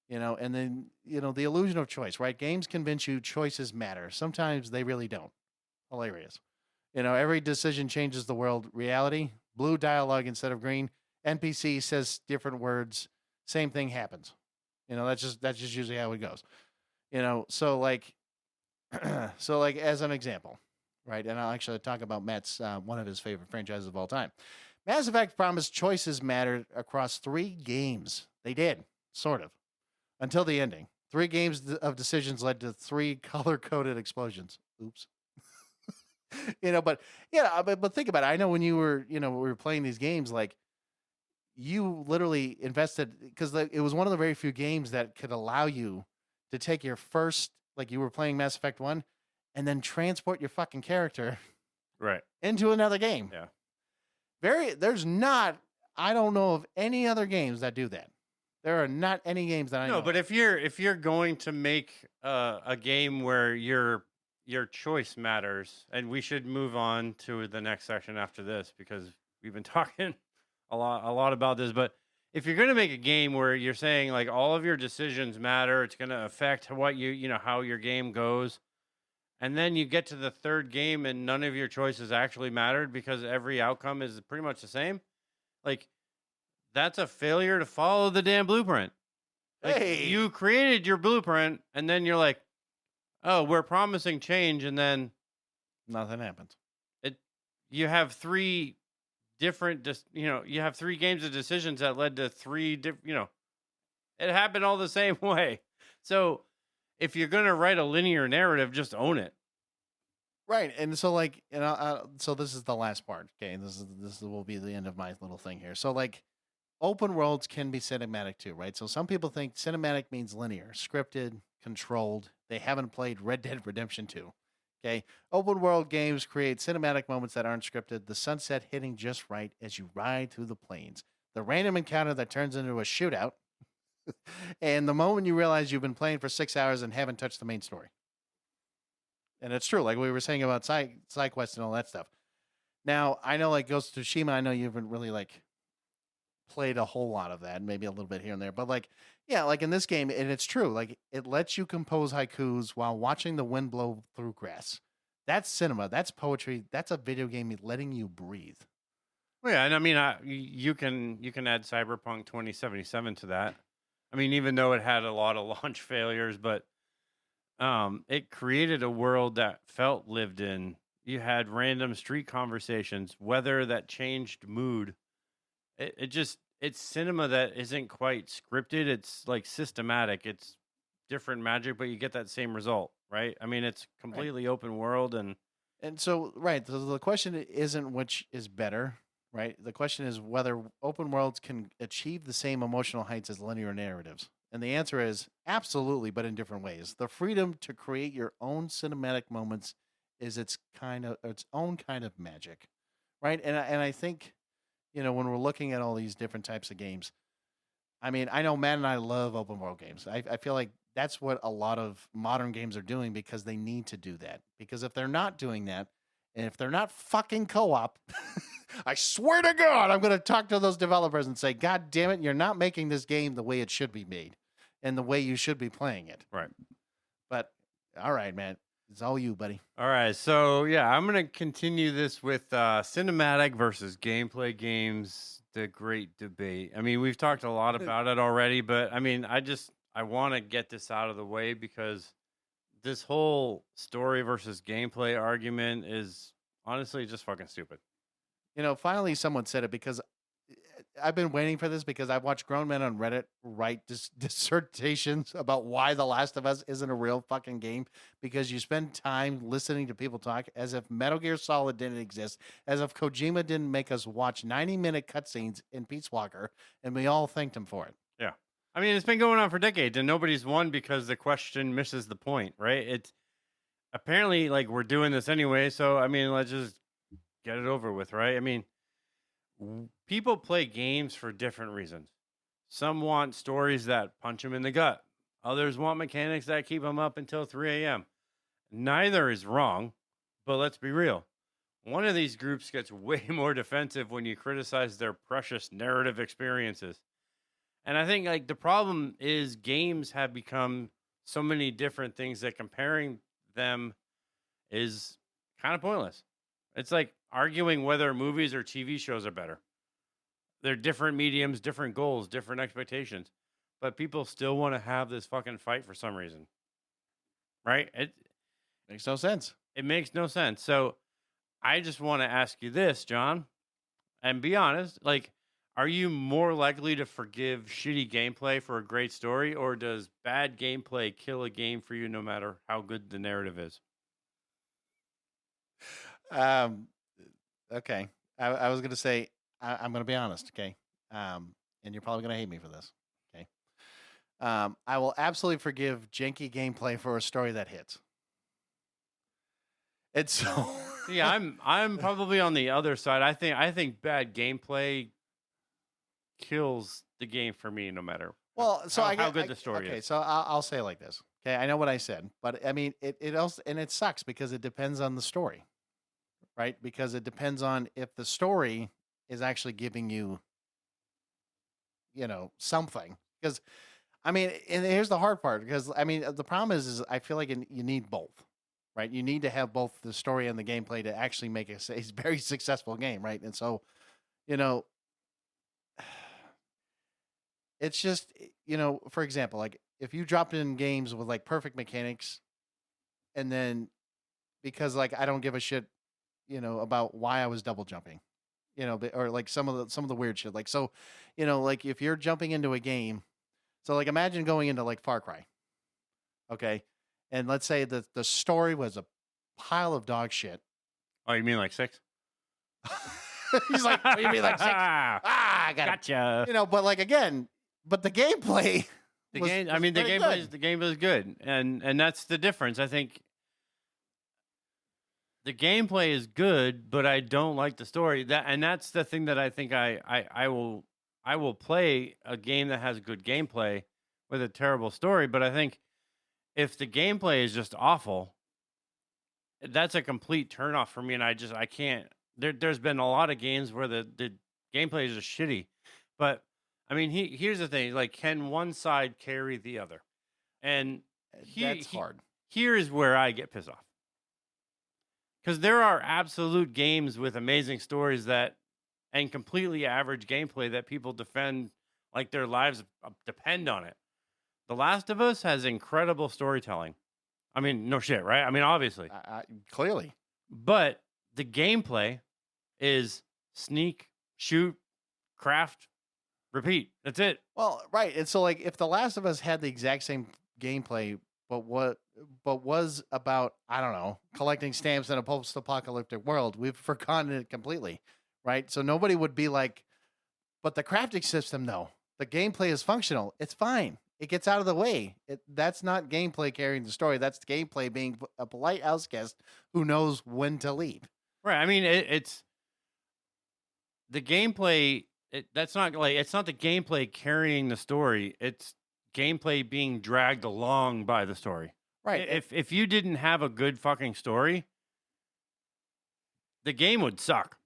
And then, the illusion of choice, right? Games convince you choices matter. Sometimes they really don't. Hilarious. Every decision changes the world. Reality, blue dialogue instead of green. NPC says different words. Same thing happens. That's just usually how it goes. So like, as an example, right? And I'll actually talk about Matt's one of his favorite franchises of all time. Mass Effect promised choices mattered across 3 games. They did, sort of, until the ending. 3 games of decisions led to 3 color-coded explosions. Oops. But think about it. I know when we were playing these games, like, you literally invested, because it was one of the very few games that could allow you to take your first, like, you were playing Mass Effect 1 and then transport your fucking character right into another game. Yeah. I don't know of any other games that do that. There are not any games that I know. No, but if you're going to make a game where your choice matters, and we should move on to the next section after this, because we've been talking a lot about this. But if you're going to make a game where you're saying like all of your decisions matter, it's going to affect what how your game goes, and then you get to the 3rd game and none of your choices actually mattered because every outcome is pretty much the same, like, that's a failure to follow the damn blueprint. Like, you created your blueprint and then you're like, oh, we're promising change, and then nothing happens. You have 3 different, you have 3 games of decisions that led to 3 different, it happened all the same way. So if you're going to write a linear narrative, just own it. Right. And so like, so this is the last part. Okay. This will be the end of my little thing here. So like, open worlds can be cinematic too, right? So some people think cinematic means linear, scripted, controlled. They haven't played Red Dead Redemption 2. Okay. Open world games create cinematic moments that aren't scripted. The sunset hitting just right as you ride through the plains. The random encounter that turns into a shootout. And the moment you realize you've been playing for 6 hours and haven't touched the main story. And it's true, like we were saying about side quests and all that stuff. Now, I know like Ghost of Tsushima, I know you haven't really like played a whole lot of that, maybe a little bit here and there. But like, yeah, like in this game, and it's true, like it lets you compose haikus while watching the wind blow through grass. That's cinema. That's poetry. That's a video game letting you breathe. Well, yeah, and I mean, you can add Cyberpunk 2077 to that. I mean, even though it had a lot of launch failures, but it created a world that felt lived in. You had random street conversations, weather that changed mood. It's cinema that isn't quite scripted. It's like systematic. It's different magic, but you get that same result, right? I mean, it's completely open world, and so right. The question isn't which is better, right? The question is whether open worlds can achieve the same emotional heights as linear narratives. And the answer is absolutely, but in different ways. The freedom to create your own cinematic moments is its own kind of magic, right? And I think, when we're looking at all these different types of games, I mean, I know Matt and I love open world games. I feel like that's what a lot of modern games are doing because they need to do that. Because if they're not doing that, And if they're not fucking co-op, I swear to God, I'm going to talk to those developers and say, God damn it, you're not making this game the way it should be made and the way you should be playing it. Right. But all right, man. It's all you, buddy. All right. So, yeah, I'm going to continue this with cinematic versus gameplay games, the great debate. I mean, we've talked a lot about it already, but I mean, I want to get this out of the way because this whole story versus gameplay argument is honestly just fucking stupid. You know, finally someone said it because I've been waiting for this because I've watched grown men on Reddit write dissertations about why The Last of Us isn't a real fucking game because you spend time listening to people talk as if Metal Gear Solid didn't exist, as if Kojima didn't make us watch 90-minute cutscenes in Peace Walker, and we all thanked him for it. Yeah. I mean, it's been going on for decades and nobody's won because the question misses the point, right? It's apparently like we're doing this anyway. So, I mean, let's just get it over with, right? I mean, people play games for different reasons. Some want stories that punch them in the gut. Others want mechanics that keep them up until 3 a.m. Neither is wrong, but let's be real. One of these groups gets way more defensive when you criticize their precious narrative experiences. And I think like the problem is games have become so many different things that comparing them is kind of pointless. It's like arguing whether movies or TV shows are better. They're different mediums, different goals, different expectations. But people still want to have this fucking fight for some reason. Right? It Makes no sense. It makes no sense. So I just want to ask you this, John, and be honest, like, are you more likely to forgive shitty gameplay for a great story, or does bad gameplay kill a game for you no matter how good the narrative is? Okay. I was going to say, I'm going to be honest, okay? And you're probably going to hate me for this, okay? I will absolutely forgive janky gameplay for a story that hits. It's so... Yeah, I'm probably on the other side. I think bad gameplay kills the game for me no matter how good the story is. So I'll say it like this. Okay, I know what I said, but I mean it also, and it sucks because it depends on the story, right? Because it depends on if the story is actually giving you, something. Because I mean, and here's the hard part. Because I mean, the problem is I feel like you need both, right? You need to have both the story and the gameplay to actually make a very successful game, right? And so, it's just, for example, like if you dropped in games with like perfect mechanics and then because like I don't give a shit, about why I was double jumping, or like some of the weird shit. Like, so, like if you're jumping into a game, so like imagine going into like Far Cry. Okay. And let's say that the story was a pile of dog shit. Oh, you mean like 6? He's like, what do you mean like 6? I got Gotcha. But like again, but the gameplay. The game is good, and that's the difference. I think the gameplay is good, but I don't like the story. That's the thing that I think I will play a game that has good gameplay with a terrible story. But I think if the gameplay is just awful, that's a complete turnoff for me, and I can't. There's been a lot of games where the gameplay is just shitty, but I mean, here's the thing: like, can one side carry the other? And that's hard. Here is where I get pissed off, because there are absolute games with amazing stories and completely average gameplay that people defend like their lives depend on it. The Last of Us has incredible storytelling. I mean, no shit, right? I mean, obviously, clearly, but the gameplay is sneak, shoot, craft, repeat. That's it. Well, right. And so like if The Last of Us had the exact same gameplay, but was about, I don't know, collecting stamps in a post-apocalyptic world, we've forgotten it completely. Right? So nobody would be like, but the crafting system, though, the gameplay is functional. It's fine. It gets out of the way. That's not gameplay carrying the story. That's gameplay being a polite house guest who knows when to leave. Right. I mean, it's the gameplay. It's not the gameplay carrying the story. It's gameplay being dragged along by the story. Right. If you didn't have a good fucking story, the game would suck.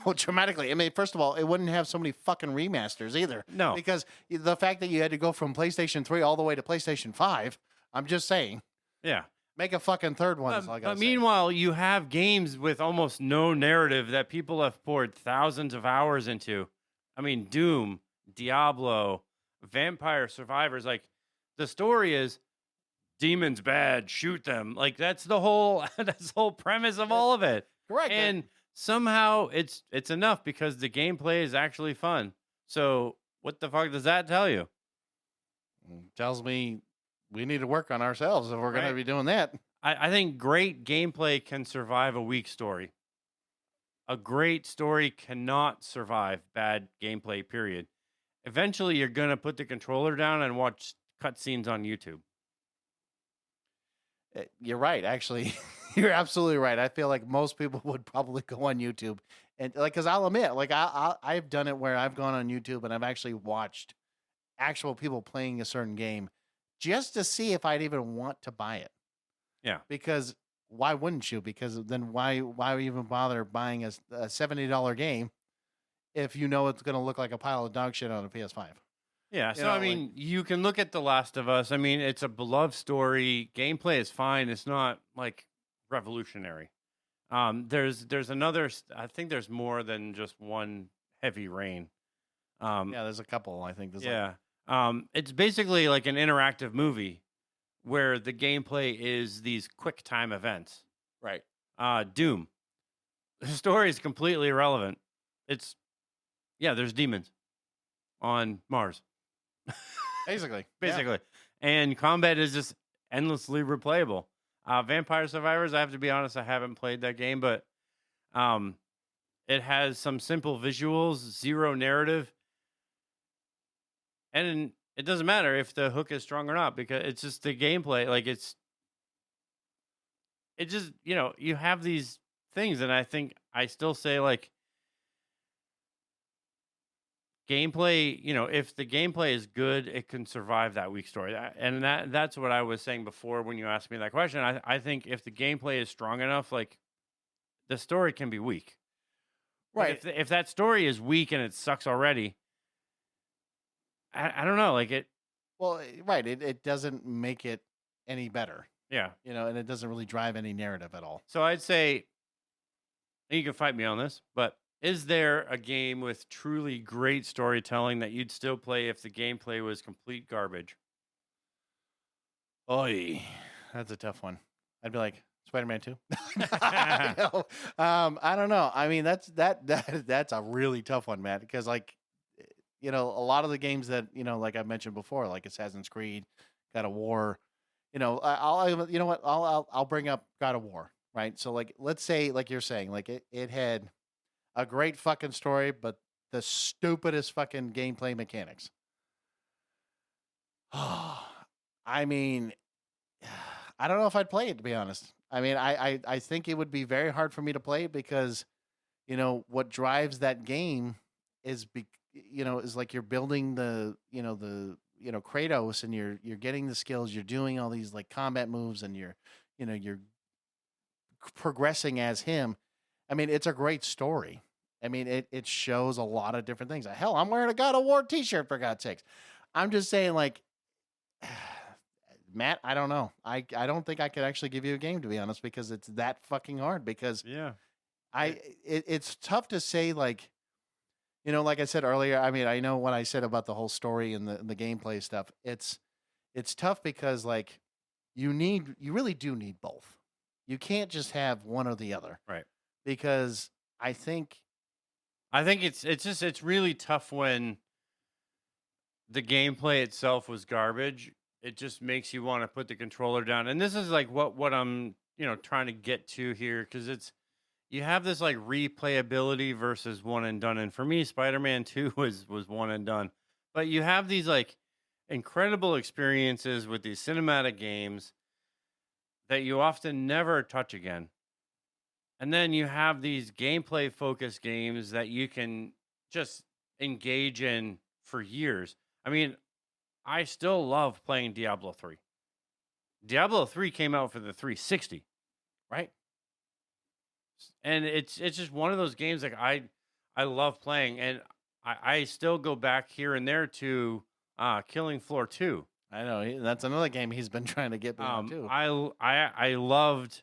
Oh, dramatically. I mean, first of all, it wouldn't have so many fucking remasters either. No. Because the fact that you had to go from PlayStation 3 all the way to PlayStation 5, I'm just saying, Yeah. make a fucking third one. is all I gotta But say. meanwhile, you have games with almost no narrative that people have poured thousands of hours into. I mean, Doom, Diablo, Vampire Survivors. Like, the story is demons bad, shoot them. Like, that's the whole that's the whole premise of all of it. Correct. And somehow it's enough because the gameplay is actually fun. So what the fuck does that tell you? Tells me we need to work on ourselves if we're going to Right. be doing that. I think great gameplay can survive a weak story. A great story cannot survive bad gameplay, period. Eventually, you're going to put the controller down and watch cutscenes on YouTube. You're right. Actually, you're absolutely right. I feel like most people would probably go on YouTube and like, because I'll admit, like I've done it where I've gone on YouTube and I've actually watched actual people playing a certain game just to see if I'd even want to buy it. Yeah. Because why wouldn't you? Because then why even bother buying a $70 game if you know it's going to look like a pile of dog shit on a PS5? Yeah, You so know, I mean, you can look at The Last of Us. I mean, it's a beloved story. Gameplay is fine. It's not like revolutionary. There's another. I think there's more than just one Heavy Rain. Yeah, there's a couple. I think. There's Yeah. It's basically like an interactive movie where the gameplay is these quick time events. right. Doom. The story is completely irrelevant. It's there's demons on Mars. Basically. Basically. And combat is just endlessly replayable. Vampire Survivors, I have to be honest, I haven't played that game, but it has some simple visuals, zero narrative. And it doesn't matter if the hook is strong or not because it's just the gameplay. Like it just, you have these things. And I think I still say like gameplay, if the gameplay is good, it can survive that weak story. And that's what I was saying before when you asked me that question. I think if the gameplay is strong enough, like the story can be weak. Right. Like, if that story is weak and it sucks already, I don't know. Like it. Well, right. It doesn't make it any better, Yeah. and it doesn't really drive any narrative at all. So I'd say, and you can fight me on this, but is there a game with truly great storytelling that you'd still play if the gameplay was complete garbage? Oy, that's a tough one. I'd be like Spider-Man 2. I don't know. I mean, that's a really tough one, Matt, because like, a lot of the games that like I mentioned before, like Assassin's Creed, God of War, I'll bring up God of War, right? So like, let's say like you're saying, like it had a great fucking story, but the stupidest fucking gameplay mechanics. I mean, I don't know if I'd play it, to be honest. I mean, I think it would be very hard for me to play because, what drives that game is, is like you're building the Kratos and you're getting the skills, you're doing all these like combat moves and you're progressing as him. I mean, it's a great story. I mean, it shows a lot of different things. Hell, I'm wearing a God of War t-shirt for God's sakes. I'm just saying, like, Matt, I don't know. I don't think I could actually give you a game, to be honest, because it's that fucking hard. Because it's tough to say, like, like I said earlier. I mean, I know what I said about the whole story and the gameplay stuff. It's tough because like you really do need both. You can't just have one or the other, Right. Because I think it's really tough when the gameplay itself was garbage. It just makes you want to put the controller down. And this is like what I'm, trying to get to here, because you have this like replayability versus one and done. And for me, Spider-Man 2 was one and done. But you have these like incredible experiences with these cinematic games that you often never touch again. And then you have these gameplay focused games that you can just engage in for years. I mean, I still love playing Diablo 3. Diablo 3 came out for the 360, right. and it's just one of those games like I love playing, and I still go back here and there to Killing Floor 2. I know that's another game he's been trying to get me on too. I loved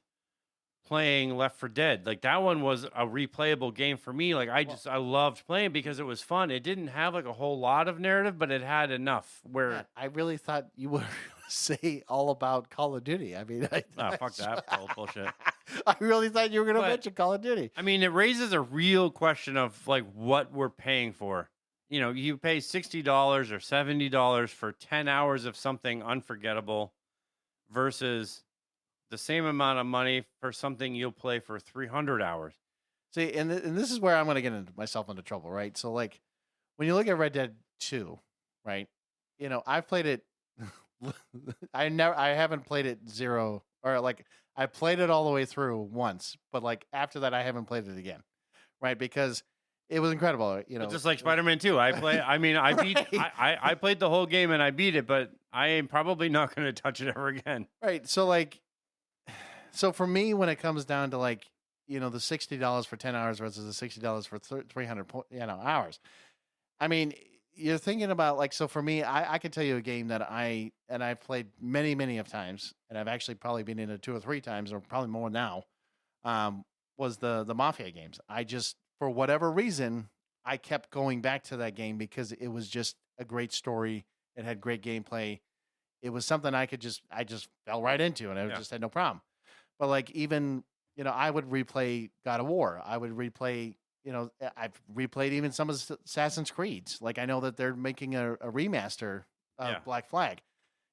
playing Left 4 Dead. Like that one was a replayable game for me. Like I loved playing because it was fun. It didn't have like a whole lot of narrative, but it had enough where Man, I really thought you would say all about Call of Duty. I mean, fuck that bullshit. I really thought you were going to But- mention Call of Duty. I mean, it raises a real question of like what we're paying for. You know, you pay $60 or $70 for 10 hours of something unforgettable versus the same amount of money for something you'll play for 300 hours. See, and this is where I'm going to get myself into trouble, right? So, like, when you look at Red Dead 2, right? You know, I've played it. I haven't played it zero, or like I played it all the way through once, but like after that, I haven't played it again, right? Because it was incredible, you know. It's just like Spider-Man 2. I beat. Right. I played the whole game and I beat it, but I am probably not going to touch it ever again. Right. So like, so for me, when it comes down to like, you know, the $60 for 10 hours versus the $60 for 300, hours. I mean, you're thinking about like, so for me, I can tell you a game that I played many, many of times, and I've actually probably been in it 2 or 3 times, or probably more now, was the Mafia games. I just, for whatever reason, I kept going back to that game because it was just a great story. It had great gameplay. It was something I just fell right into, and I just had no problem. But like, even, you know, I would replay God of War. I would replay, you know, I've replayed even some of Assassin's Creeds. Like, I know that they're making a remaster of Black Flag.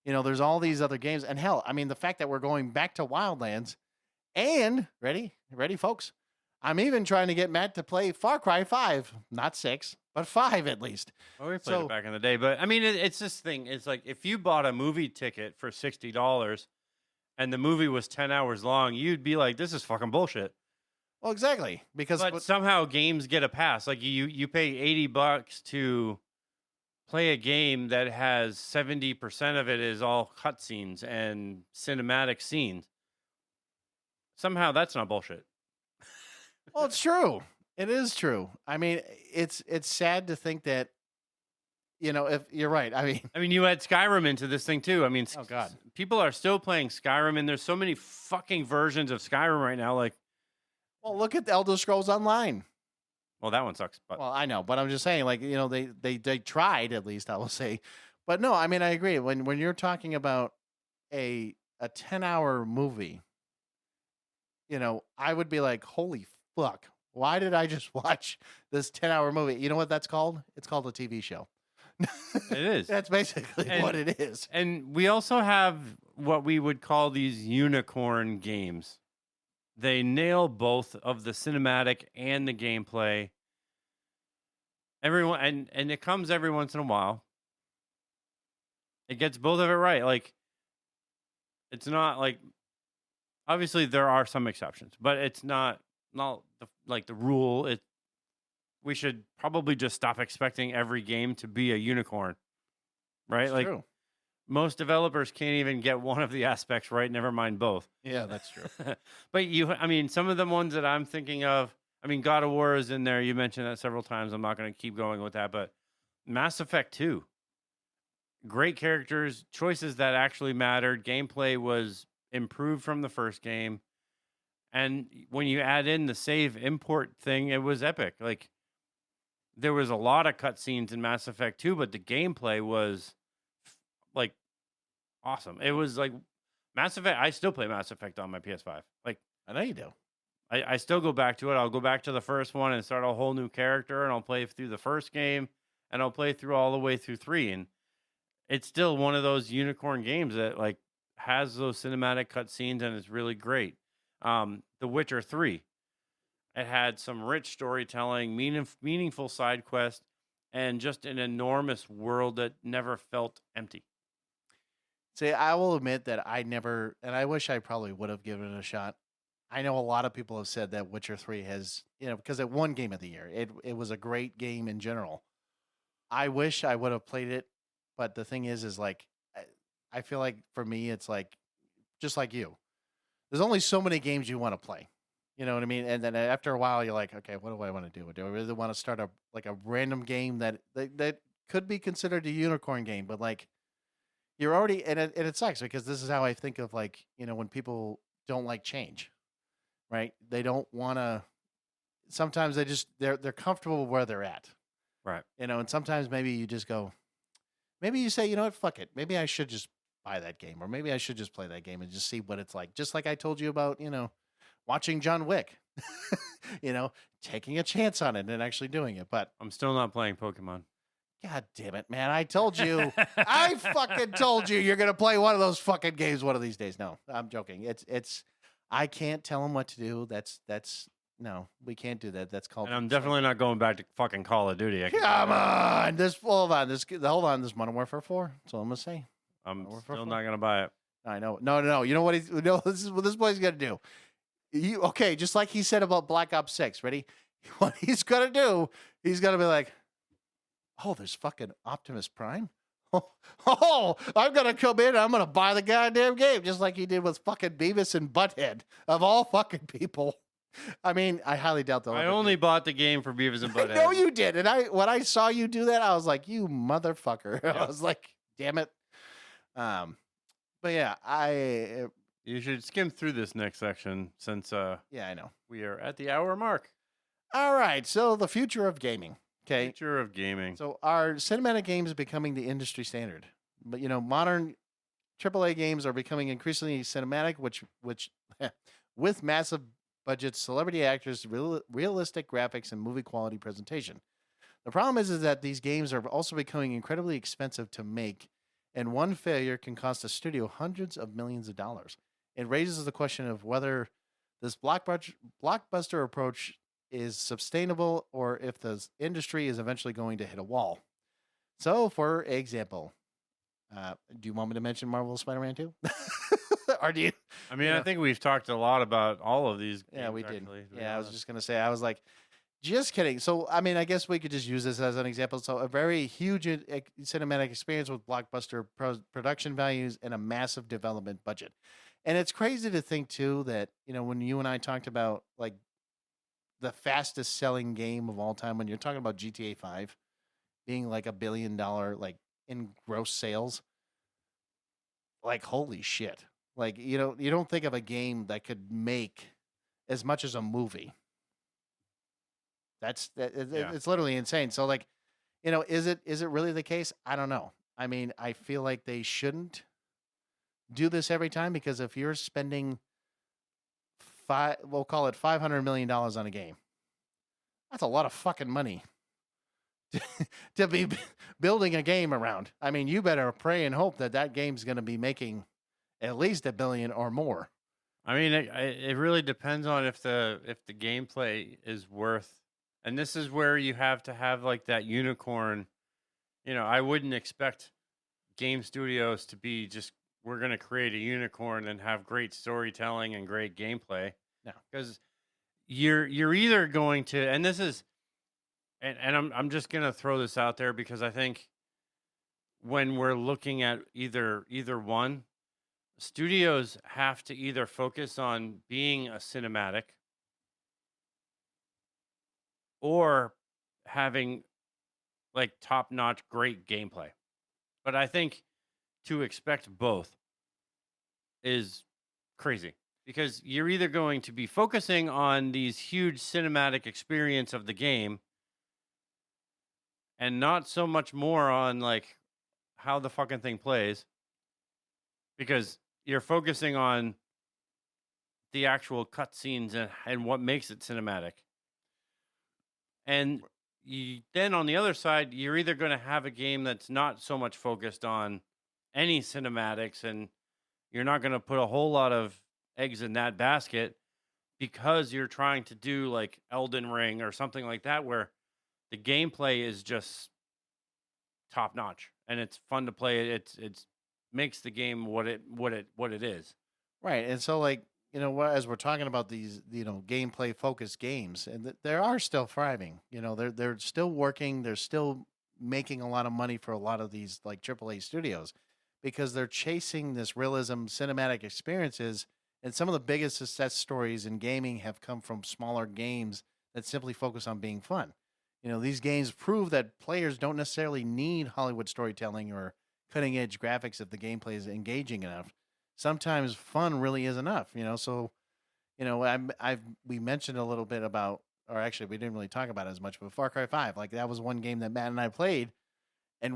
You know, there's all these other games. And hell, I mean, the fact that we're going back to Wildlands and, ready, folks? I'm even trying to get Matt to play Far Cry 5. Not 6, but 5 at least. Well, we played it back in the day. But, I mean, it's this thing. It's like if you bought a movie ticket for $60 and the movie was 10 hours long, you'd be like, this is fucking bullshit. Well, exactly. Because but somehow games get a pass. Like you pay $80 to play a game that has 70% of it is all cutscenes and cinematic scenes. Somehow that's not bullshit. Well, it's true. It is true. I mean, it's sad to think that, you know, if you're right. I mean, you add Skyrim into this thing too. I mean, oh God, people are still playing Skyrim, and there's so many fucking versions of Skyrim right now. Like, well, look at the Elder Scrolls Online. Well, that one sucks. But well, I know, but I'm just saying, like, you know, they tried, at least I will say. But no, I mean, I agree. When you're talking about a 10-hour movie, you know, I would be like, holy fuck, why did I just watch this 10-hour movie? You know what that's called? It's called a TV show. It is. That's basically what it is. And we also have what we would call these unicorn games. They nail both of the cinematic and the gameplay. Everyone and it comes every once in a while. It gets both of it right. Like, it's not like, obviously there are some exceptions, but it's not like the rule. We should probably just stop expecting every game to be a unicorn, right? That's like true. Most developers can't even get one of the aspects right, never mind both. Yeah, that's true. But some of the ones that I'm thinking of, I mean, God of War is in there. You mentioned that several times. I'm not going to keep going with that, but Mass Effect 2, great characters, choices that actually mattered. Gameplay was improved from the first game. And when you add in the save import thing, it was epic. Like, there was a lot of cutscenes in Mass Effect 2, but the gameplay was like awesome. It was like Mass Effect. I still play Mass Effect on my PS5. Like, I know you do. I still go back to it. I'll go back to the first one and start a whole new character, and I'll play through the first game, and I'll play through all the way through 3. And it's still one of those unicorn games that like has those cinematic cutscenes, and it's really great. The Witcher 3. It had some rich storytelling, meaningful side quests, and just an enormous world that never felt empty. See, I will admit that I never, and I wish I probably would have given it a shot. I know a lot of people have said that Witcher 3 has, you know, because it won Game of the Year. It was a great game in general. I wish I would have played it, but the thing is like, I feel like for me, it's like, just like you. There's only so many games you want to play. You know what I mean? And then after a while, you're like, okay, what do I want to do? Do I really want to start a random game that could be considered a unicorn game, but like you're already and it sucks because this is how I think of like when people don't like change, right? They don't want to. Sometimes they're comfortable where they're at, Right. and sometimes maybe you just go, maybe you say, you know what, fuck it, maybe I should just buy that game, or maybe I should just play that game and just see what it's like. Just like I told you about, watching John Wick, taking a chance on it and actually doing it. But I'm still not playing Pokemon. God damn it, man. I told you. I fucking told you you're going to play one of those fucking games one of these days. No, I'm joking. It's I can't tell him what to do. No, we can't do that. That's called. And I'm definitely not going back to fucking Call of Duty. Come on. Hold on. This Modern Warfare 4. That's all I'm going to say. I'm still not going to buy it. I know. No. You know what this is what this boy's going to do. Okay, just like he said about Black Ops 6. Ready? What he's going to do, he's going to be like, oh, there's fucking Optimus Prime? Oh, I'm going to come in and I'm going to buy the goddamn game, just like he did with fucking Beavis and Butthead, of all fucking people. I mean, I highly doubt that. I only bought the game for Beavis and Butthead. I know you did. And when I saw you do that, I was like, you motherfucker. Yeah. I was like, damn it. But yeah, You should skim through this next section since yeah, I know. We are at the hour mark. All right, so the future of gaming. Okay. Future of gaming. So are cinematic games becoming the industry standard? But modern AAA games are becoming increasingly cinematic, which with massive budgets, celebrity actors, realistic graphics, and movie quality presentation. The problem is that these games are also becoming incredibly expensive to make, and one failure can cost a studio hundreds of millions of dollars. It raises the question of whether this blockbuster approach is sustainable or if the industry is eventually going to hit a wall. So, for example, do you want me to mention Marvel Spider-Man 2? Or do you? I mean, I think we've talked a lot about all of these games. Yeah, we did. Actually, Yeah, I was just going to say, I was like, just kidding. So, I mean, I guess we could just use this as an example. So, a very huge cinematic experience with blockbuster production values and a massive development budget. And it's crazy to think, too, that, when you and I talked about, like, the fastest selling game of all time, when you're talking about GTA 5 being like $1 billion, like, in gross sales, like, holy shit. Like, you don't think of a game that could make as much as a movie. It's literally insane. So, like, is it really the case? I don't know. I mean, I feel like they shouldn't do this every time, because if you're spending we'll call it $500 million on a game, that's a lot of fucking money to be building a game around. I mean, you better pray and hope that game's going to be making at least $1 billion or more. I mean, it really depends on if the gameplay is worth. And this is where you have to have like that unicorn. I wouldn't expect game studios to be just, we're going to create a unicorn and have great storytelling and great gameplay. No, because you're either going to, and this is, and I'm just going to throw this out there because I think when we're looking at either one, studios have to either focus on being a cinematic or having like top-notch great gameplay. But I think to expect both is crazy, because you're either going to be focusing on these huge cinematic experience of the game and not so much more on like how the fucking thing plays, because you're focusing on the actual cutscenes and what makes it cinematic. And then on the other side, you're either going to have a game that's not so much focused on any cinematics, and you're not going to put a whole lot of eggs in that basket because you're trying to do like Elden Ring or something like that, where the gameplay is just top notch and it's fun to play. It's makes the game what it is. Right. And so, like, as we're talking about these, gameplay focused games, and there are still thriving. They're still working. They're still making a lot of money for a lot of these like AAA studios, because they're chasing this realism, cinematic experiences, And some of the biggest success stories in gaming have come from smaller games that simply focus on being fun. These games prove that players don't necessarily need Hollywood storytelling or cutting edge graphics if the gameplay is engaging enough. Sometimes fun really is enough. So we mentioned a little bit about, or actually we didn't really talk about it as much, but Far Cry 5, like that was one game that Matt and I played, and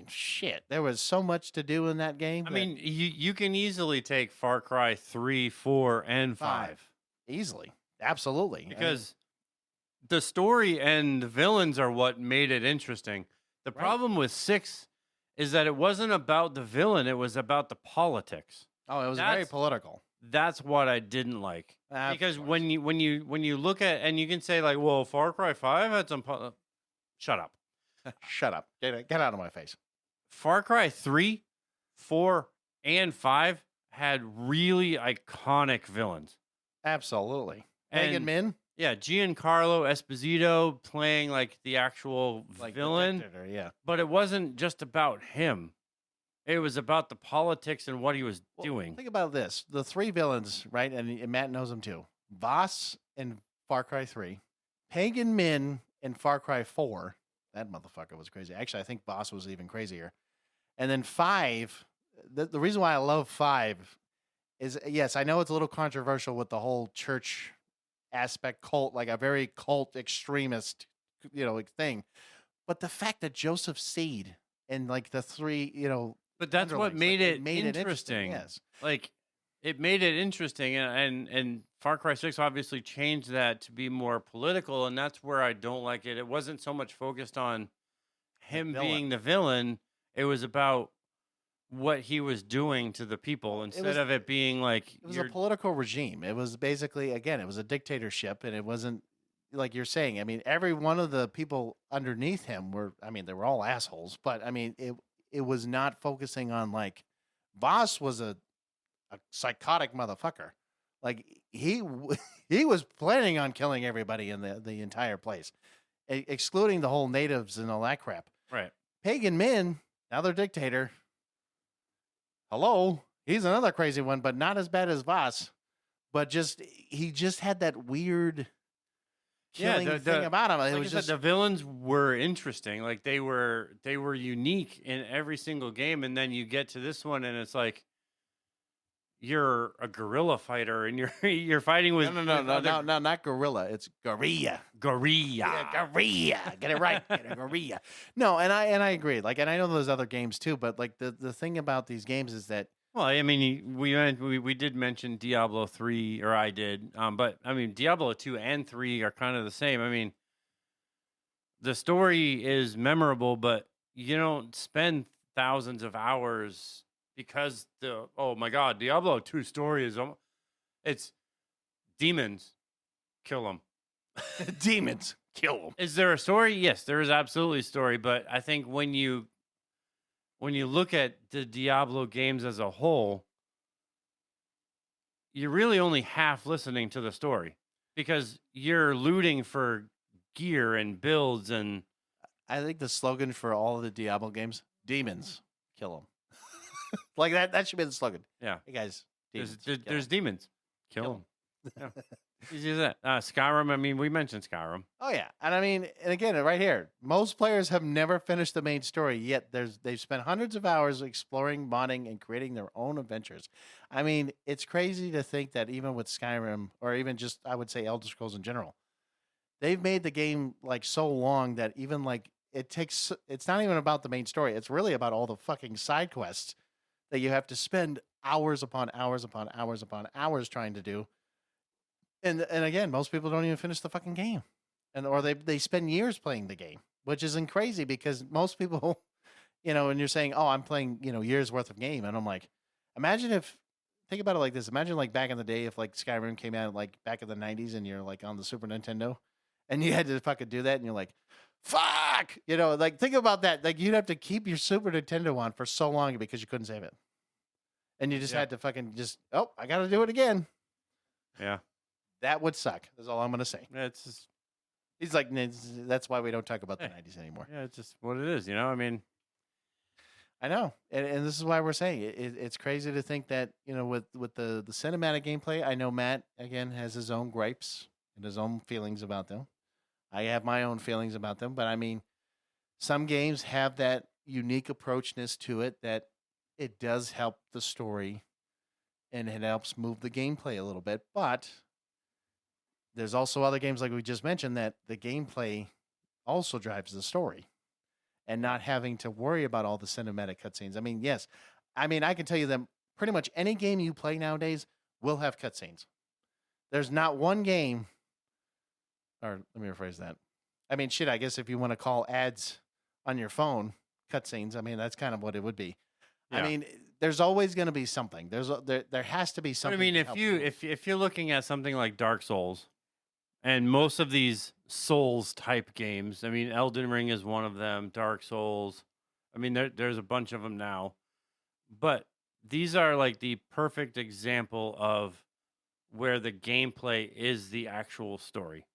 shit, there was so much to do in that game. I mean, you can easily take Far Cry 3, 4, and 5. Easily, absolutely, Because the story and the villains are what made it interesting. The problem with 6 is that it wasn't about the villain; it was about the politics. Oh, it was very political. That's what I didn't like. Because when you look at, and you can say like, well, Far Cry 5 had some shut up. Shut up. Get out of my face. Far Cry 3, 4, and 5 had really iconic villains. Absolutely. Pagan Min? Yeah, Giancarlo Esposito playing like the actual villain. Yeah. But it wasn't just about him. It was about the politics and what he was doing. Think about this. The 3 villains, right? And Matt knows them too. Voss in Far Cry 3. Pagan Min in Far Cry 4. That motherfucker was crazy. Actually, I think Voss was even crazier. And then 5, the reason why I love 5 is, yes, I know it's a little controversial with the whole church aspect, cult, like a very cult extremist, thing. But the fact that Joseph Seed and like the 3, but that's what made it interesting. Yes. Like it made it interesting, and Far Cry 6 obviously changed that to be more political, and that's where I don't like it. It wasn't so much focused on him being the villain. It was about what he was doing to the people instead of it being like it was a political regime. It was basically, again, it was a dictatorship, and it wasn't like you're saying. I mean, every one of the people underneath him they were all assholes, but I mean, it was not focusing on like Voss was a psychotic motherfucker. Like he was planning on killing everybody in the entire place, excluding the whole natives and all that crap. Right. Pagan Min, another dictator. Hello, he's another crazy one, but not as bad as Voss. But he just had that weird killing thing about him. It was just the villains were interesting. Like they were unique in every single game, and then you get to this one, and it's like you're a guerrilla fighter, and you're fighting with no, not gorilla. It's gorilla. Yeah, gorilla. Get it right. Get it, gorilla. No, and I agree. Like, and I know there's other games too, but like the thing about these games is that. Well, I mean, we did mention Diablo 3, or I did, but I mean, Diablo 2 and 3 are kind of the same. I mean, the story is memorable, but you don't spend thousands of hours because oh my God, Diablo 2 story is it's demons, kill them. Demons, kill them. Is there a story? Yes, there is absolutely a story, but I think when you look at the Diablo games as a whole, you're really only half listening to the story because you're looting for gear and builds. And I think the slogan for all of the Diablo games, demons, kill them. Like that should be the slogan. Yeah. Hey guys, demons, there's demons. Kill them. Yeah. Easy as that. Skyrim, I mean, we mentioned Skyrim. Oh, yeah. And I mean, and again, right here, most players have never finished the main story, yet they've spent hundreds of hours exploring, modding, and creating their own adventures. I mean, it's crazy to think that even with Skyrim, or even just, I would say, Elder Scrolls in general, they've made the game like so long that even like it's not even about the main story. It's really about all the fucking side quests that you have to spend hours upon hours upon hours upon hours trying to do. And again, most people don't even finish the fucking game, or they spend years playing the game, which isn't crazy because most people, and you're saying, oh, I'm playing, years worth of game, and I'm like, think about it like this. Imagine like back in the day if like Skyrim came out like back in the 90s and you're like on the Super Nintendo, and you had to fucking do that, and you're like, fuck, like think about that. Like you'd have to keep your Super Nintendo on for so long because you couldn't save it, and you just had to fucking I got to do it again. Yeah. That would suck. That's all I'm going to say. It's just, he's like, that's why we don't talk about the 90s anymore. Yeah, it's just what it is, I mean, I know, and this is why we're saying it's crazy to think that with the cinematic gameplay. I know Matt again has his own gripes and his own feelings about them. I have my own feelings about them, but I mean, some games have that unique approachness to it that it does help the story and it helps move the gameplay a little bit. But there's also other games like we just mentioned that the gameplay also drives the story and not having to worry about all the cinematic cutscenes. I mean, yes, I mean I can tell you that pretty much any game you play nowadays will have cutscenes. There's not one game, or let me rephrase that. I mean, shit. I guess if you want to call ads on your phone cutscenes, I mean that's kind of what it would be. I Yeah. mean, there's always going to be something. There has to be But I something. mean, to if help you if you're looking at something like Dark Souls, and most of these Souls type games, I mean, Elden Ring is one of them. Dark Souls, I mean, there's a bunch of them now, but these are like the perfect example of where the gameplay is the actual story.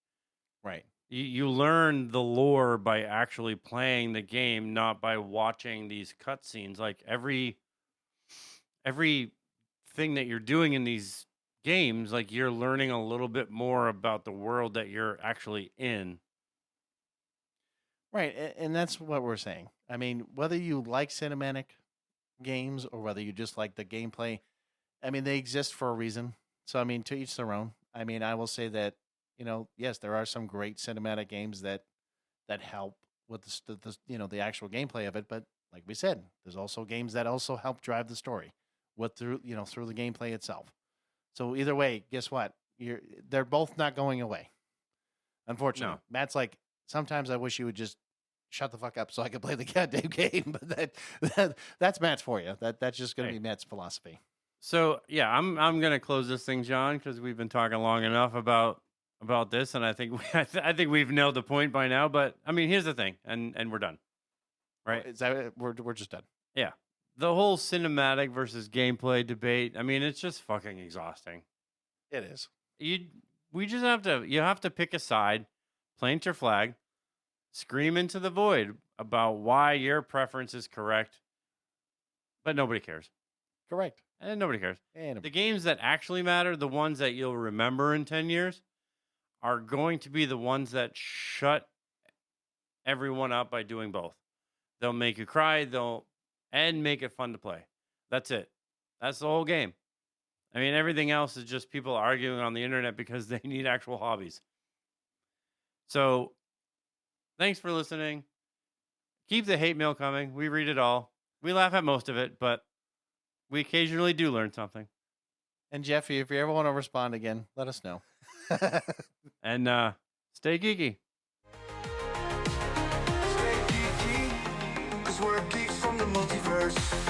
right. You learn the lore by actually playing the game, not by watching these cutscenes. Like every thing that you're doing in these games, like you're learning a little bit more about the world that you're actually in. Right, and that's what we're saying. I mean, whether you like cinematic games or whether you just like the gameplay, I mean, they exist for a reason. So, I mean, to each their own. I mean, I will say that yes, there are some great cinematic games that help with the actual gameplay of it. But like we said, there's also games that also help drive the story through the gameplay itself. So either way, guess what? They're both not going away. Unfortunately, No. Matt's like, sometimes I wish you would just shut the fuck up so I could play the goddamn game. But that's Matt's for you. That's just going to Hey. be Matt's philosophy. So yeah, I'm gonna close this thing, John, because we've been talking long enough about this, and I think I think we've nailed the point by now. But I mean, here's the thing, and we're done, right? Is that it? We're just done. Yeah, the whole cinematic versus gameplay debate. I mean, it's just fucking exhausting. It is. You have to pick a side, plant your flag, scream into the void about why your preference is correct, but nobody cares. Correct. And nobody cares. And The games that actually matter, the ones that you'll remember in 10 years, are going to be the ones that shut everyone up by doing both. They'll make you cry, and make it fun to play. That's it. That's the whole game. I mean, everything else is just people arguing on the internet because they need actual hobbies. So, thanks for listening. Keep the hate mail coming. We read it all. We laugh at most of it, but we occasionally do learn something. and Jeffy, if you ever want to respond again, let us know. And stay geeky. Stay geeky, 'cause we're geeks from the multiverse.